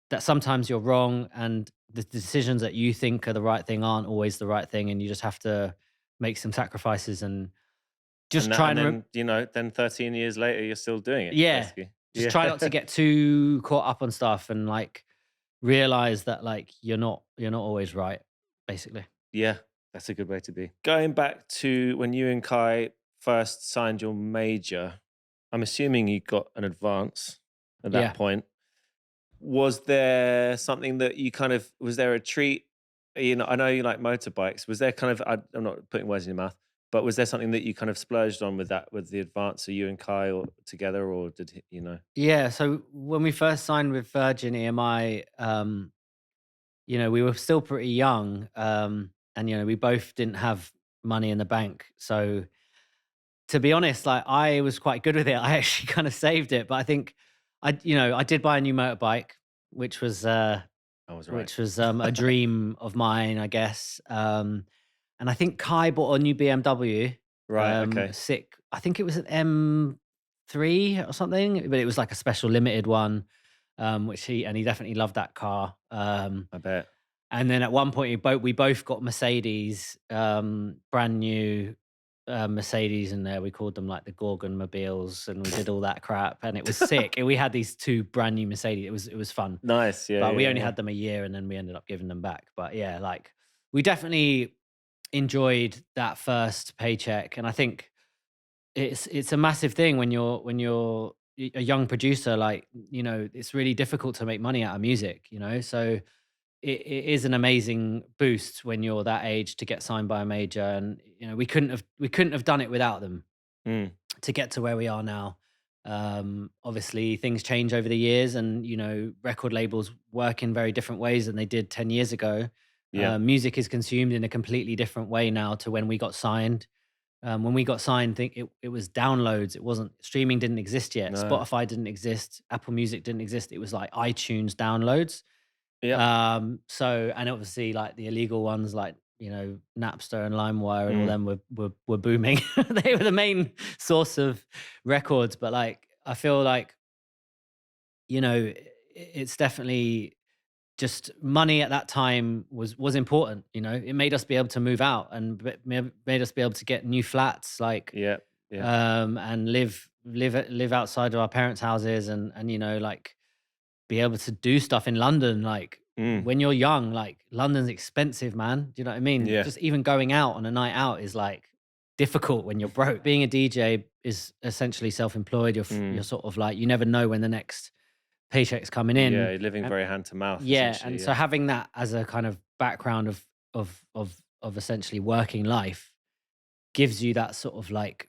B: that sometimes you're wrong and the decisions that you think are the right thing aren't always the right thing and you just have to make some sacrifices and just
A: And that,
B: try
A: and
B: and
A: then 13 years later, you're still doing it,
B: yeah,
A: basically.
B: just
A: Yeah.
B: try not to get too caught up on stuff and like realize that like you're not always right, basically.
A: Yeah, that's a good way to be. Going back to when you and Kai first signed your major, I'm assuming you got an advance at that
B: Yeah.
A: point. Was there something that you was there a treat? I know you like motorbikes. Was there I'm not putting words in your mouth, but was there something that you kind of splurged on with that, with the advance? So you and Kai or together, or did you know?
B: Yeah, so when we first signed with Virgin EMI, we were still pretty young, and we both didn't have money in the bank. So to be honest, like I was quite good with it. I actually kind of saved it, but I think I did buy a new motorbike, which was
A: I was right.
B: a dream of mine, I guess. And I think Kai bought a new BMW.
A: Right. Okay.
B: Sick. I think it was an M3 or something, but it was like a special limited one, which he definitely loved that car.
A: I bet.
B: And then at one point, we both got Mercedes, brand new Mercedes in there. We called them like the Gorgon mobiles, and we did all that crap, and it was sick. And we had these two brand new Mercedes. It was fun,
A: Nice. Yeah.
B: but we
A: Yeah.
B: only
A: Yeah.
B: had them a year, and then we ended up giving them back. But yeah, like we definitely enjoyed that first paycheck, and I think it's a massive thing when you're a young producer. Like it's really difficult to make money out of music. So it is an amazing boost when you're that age to get signed by a major, and we couldn't have done it without them
A: Mm.
B: to get to where we are now. Obviously, things change over the years, and record labels work in very different ways than they did 10 years ago.
A: Yeah.
B: Music is consumed in a completely different way now to when we got signed. When we got signed, it was downloads. It wasn't streaming. Didn't exist yet.
A: No.
B: Spotify didn't exist. Apple Music didn't exist. It was like iTunes downloads. So, and obviously like the illegal ones, like, Napster and LimeWire and all them were booming. They were the main source of records. But like, I feel like, it's definitely just money at that time was important. It made us be able to move out and made us be able to get new flats, like,
A: Yeah.
B: and live outside of our parents' houses, and like be able to do stuff in London. Like, when you're young, like, London's expensive, man. Do you know what I mean?
A: Yeah.
B: Just even going out on a night out is like difficult when you're broke. Being a DJ is essentially self-employed. You're sort of like, you never know when the next paycheck's coming in.
A: Yeah, you're living very hand to mouth.
B: Yeah, and so having that as a kind of background of essentially working life gives you that sort of like,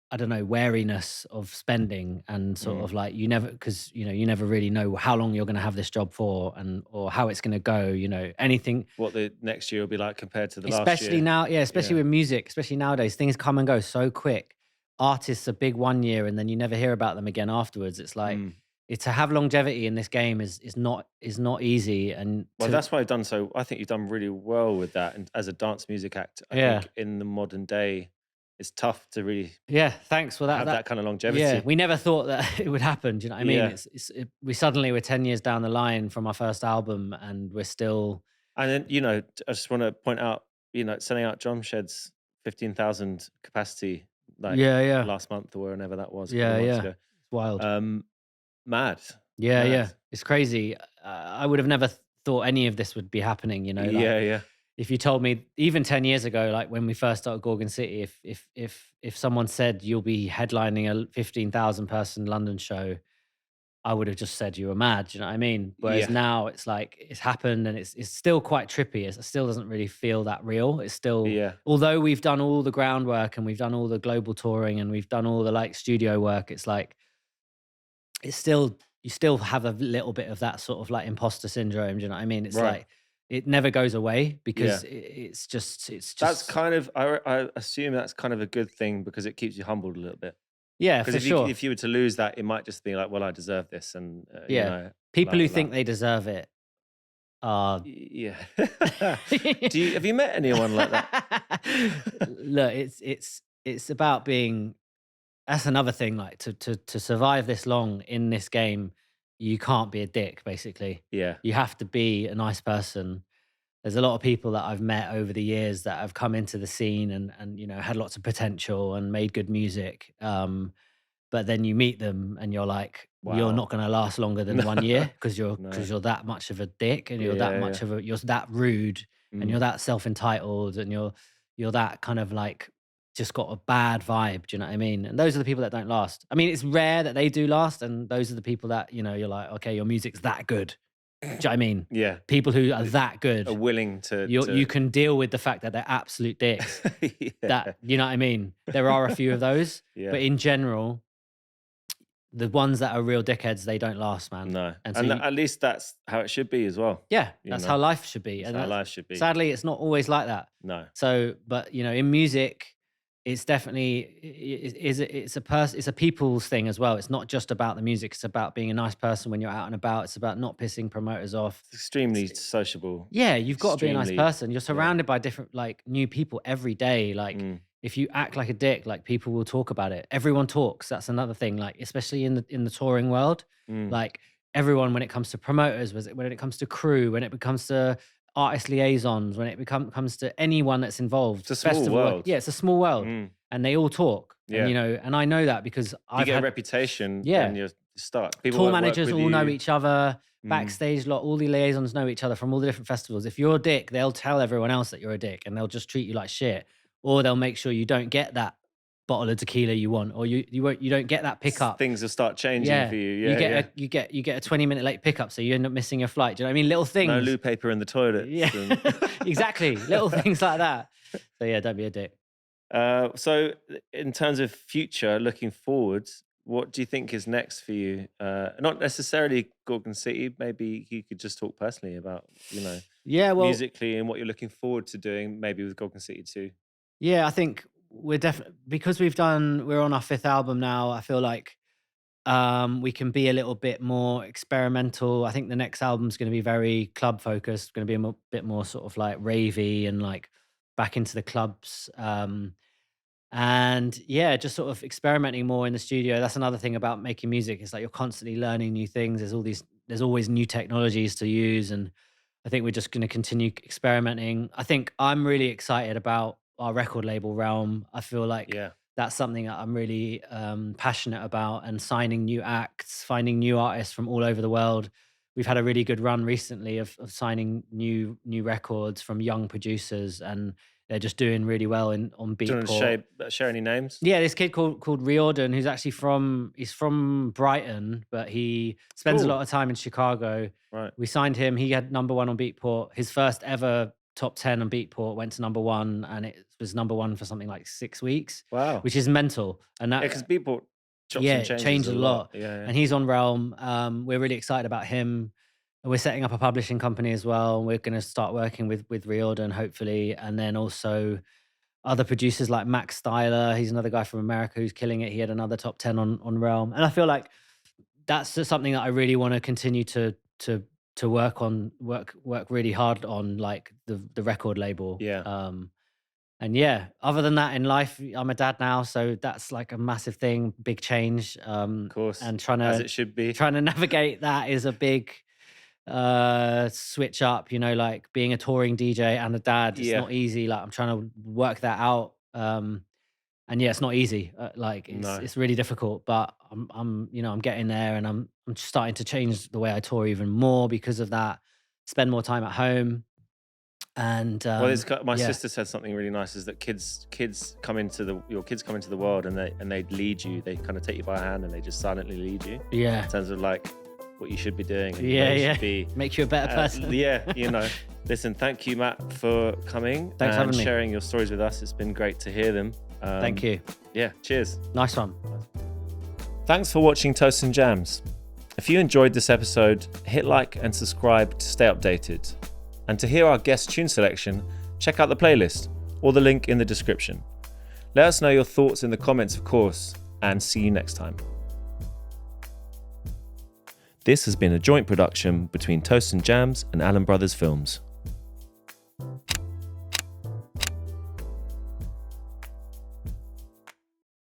B: I don't know, wariness of spending, and sort of like, because you never really know how long you're going to have this job for, or how it's going to go. Anything.
A: What the next year will be like compared to the last
B: Especially
A: year.
B: now, especially with music, especially nowadays, things come and go so quick. Artists are big one year and then you never hear about them again afterwards. It's like, to have longevity in this game is not easy. And
A: that's why I think you've done really well with that. And as a dance music act, I think in the modern day, it's tough to really
B: thanks for that.
A: Have that kind of longevity.
B: Yeah, we never thought that it would happen. Do you know what I mean? We suddenly were 10 years down the line from our first album, and we're still.
A: And then I just want to point out, selling out John Shed's 15,000 capacity, like last month or whenever that was. Months ago.
B: It's wild.
A: Mad.
B: Yeah, it's crazy. I would have never thought any of this would be happening. If you told me even 10 years ago, like when we first started Gorgon City, if someone said you'll be headlining a 15,000 person London show, I would have just said you were mad. Do you know what I mean? Whereas now it's like, it's happened, and it's still quite trippy. It still doesn't really feel that real. It's still, although we've done all the groundwork and we've done all the global touring and we've done all the like studio work, it's like, it's still, you still have a little bit of that sort of like imposter syndrome. Do you know what I mean? It's like, it never goes away because it's just.
A: That's kind of, I assume that's kind of a good thing, because it keeps you humbled a little bit.
B: Yeah, for sure.
A: If you were to lose that, it might just be like, well, I deserve this. And
B: people who think they deserve it are.
A: Yeah. Have you met anyone like that?
B: Look, it's about being. That's another thing. Like to survive this long in this game, you can't be a dick, basically.
A: Yeah.
B: You have to be a nice person. There's a lot of people that I've met over the years that have come into the scene and had lots of potential and made good music. But then you meet them and you're like, you're not going to last longer than 1 year because you're that much of a dick, and you're that much of you're that rude, and you're that self-entitled, and you're that kind of like just got a bad vibe. Do you know what I mean? And those are the people that don't last. I mean, it's rare that they do last, and those are the people that, you're like, okay, your music's that good. Do you know what I mean?
A: Yeah.
B: People who are that good
A: are willing to.
B: You can deal with the fact that they're absolute dicks. That, you know what I mean? There are a few of those, but in general, the ones that are real dickheads, they don't last, man.
A: No. And at least that's how it should be as well.
B: Yeah, that's how life should be.
A: That's how life should be.
B: Sadly, it's not always like that.
A: No.
B: So, but in music, it's definitely it's a people's thing as well. It's not just about the music. It's about being a nice person when you're out and about. It's about not pissing promoters off.
A: It's extremely sociable.
B: Yeah, you've got to be a nice person. You're surrounded by different like new people every day. Like if you act like a dick, like people will talk about it. Everyone talks. That's another thing. Like especially in the touring world, like everyone, when it comes to promoters, when it comes to crew, when it comes to artist liaisons, when it comes to anyone that's involved.
A: It's a small world.
B: Yeah, it's a small world. And they all talk.
A: Yeah.
B: And, and I know that because
A: I've get a reputation when you start. People
B: tour managers all know each other, backstage lot, all the liaisons know each other from all the different festivals. If you're a dick, they'll tell everyone else that you're a dick, and they'll just treat you like shit. Or they'll make sure you don't get that bottle of tequila you want, or you don't get that pickup.
A: Things will start changing for you. Yeah,
B: you get a 20-minute late pickup, so you end up missing your flight. Do you know what I mean? Little things.
A: No loo paper in the toilet.
B: Yeah, exactly. Little things like that. So yeah, don't be a dick.
A: So in terms of future, looking forward, what do you think is next for you? Not necessarily Gorgon City. Maybe you could just talk personally about, musically and what you're looking forward to doing, maybe with Gorgon City too.
B: Yeah, I think we're definitely, because we're on our 5th album now. I feel like we can be a little bit more experimental. I think the next album's going to be very club focused, going to be a bit more sort of like ravey and like back into the clubs. And yeah, just sort of experimenting more in the studio. That's another thing about making music. It's like you're constantly learning new things. There's always new technologies to use. And I think we're just going to continue experimenting. I think I'm really excited about our record label realm. I feel like that's something that I'm really passionate about, and signing new acts, finding new artists from all over the world. We've had a really good run recently of signing new records from young producers, and they're just doing really well on Beatport.
A: Do you want to share any names?
B: Yeah, this kid called Riordan, who's actually from Brighton, but he spends a lot of time in Chicago.
A: Right.
B: We signed him. He had number 1 on Beatport. His first ever top 10 on Beatport went to number 1, and it was number 1 for something like 6 weeks.
A: Wow.
B: Which is mental. And that,
A: because Beatport changed a lot. Yeah.
B: And he's on Realm. We're really excited about him. We're setting up a publishing company as well. We're going to start working with Riordan, hopefully. And then also other producers like Max Styler. He's another guy from America who's killing it. He had another top 10 on Realm. And I feel like that's just something that I really want to continue to work on, work really hard on, like the record label.
A: Yeah.
B: And yeah, other than that in life, I'm a dad now, so that's like a massive thing, big change.
A: Of course.
B: And
A: as it should be.
B: Trying to navigate that is a big switch up, you know, like being a touring DJ and a dad. It's not easy. Like I'm trying to work that out. And yeah, it's not easy. It's really difficult, but I'm getting there, and I'm just starting to change the way I tour even more because of that. Spend more time at home. And
A: my sister said something really nice, is that your kids come into the world, and they lead you. They kind of take you by a hand, and they just silently lead you.
B: Yeah.
A: In terms of like what you should be doing.
B: And make you a better person.
A: Listen, thank you, Matt, for coming.
B: Thanks for having me.
A: Sharing your stories with us. It's been great to hear them.
B: Thank you.
A: Yeah, cheers.
B: Nice one.
A: Thanks for watching Toast and Jams. If you enjoyed this episode, hit like and subscribe to stay updated. And to hear our guest tune selection, check out the playlist or the link in the description. Let us know your thoughts in the comments, of course, and see you next time. This has been a joint production between Toast and Jams and Allan Brothers Films.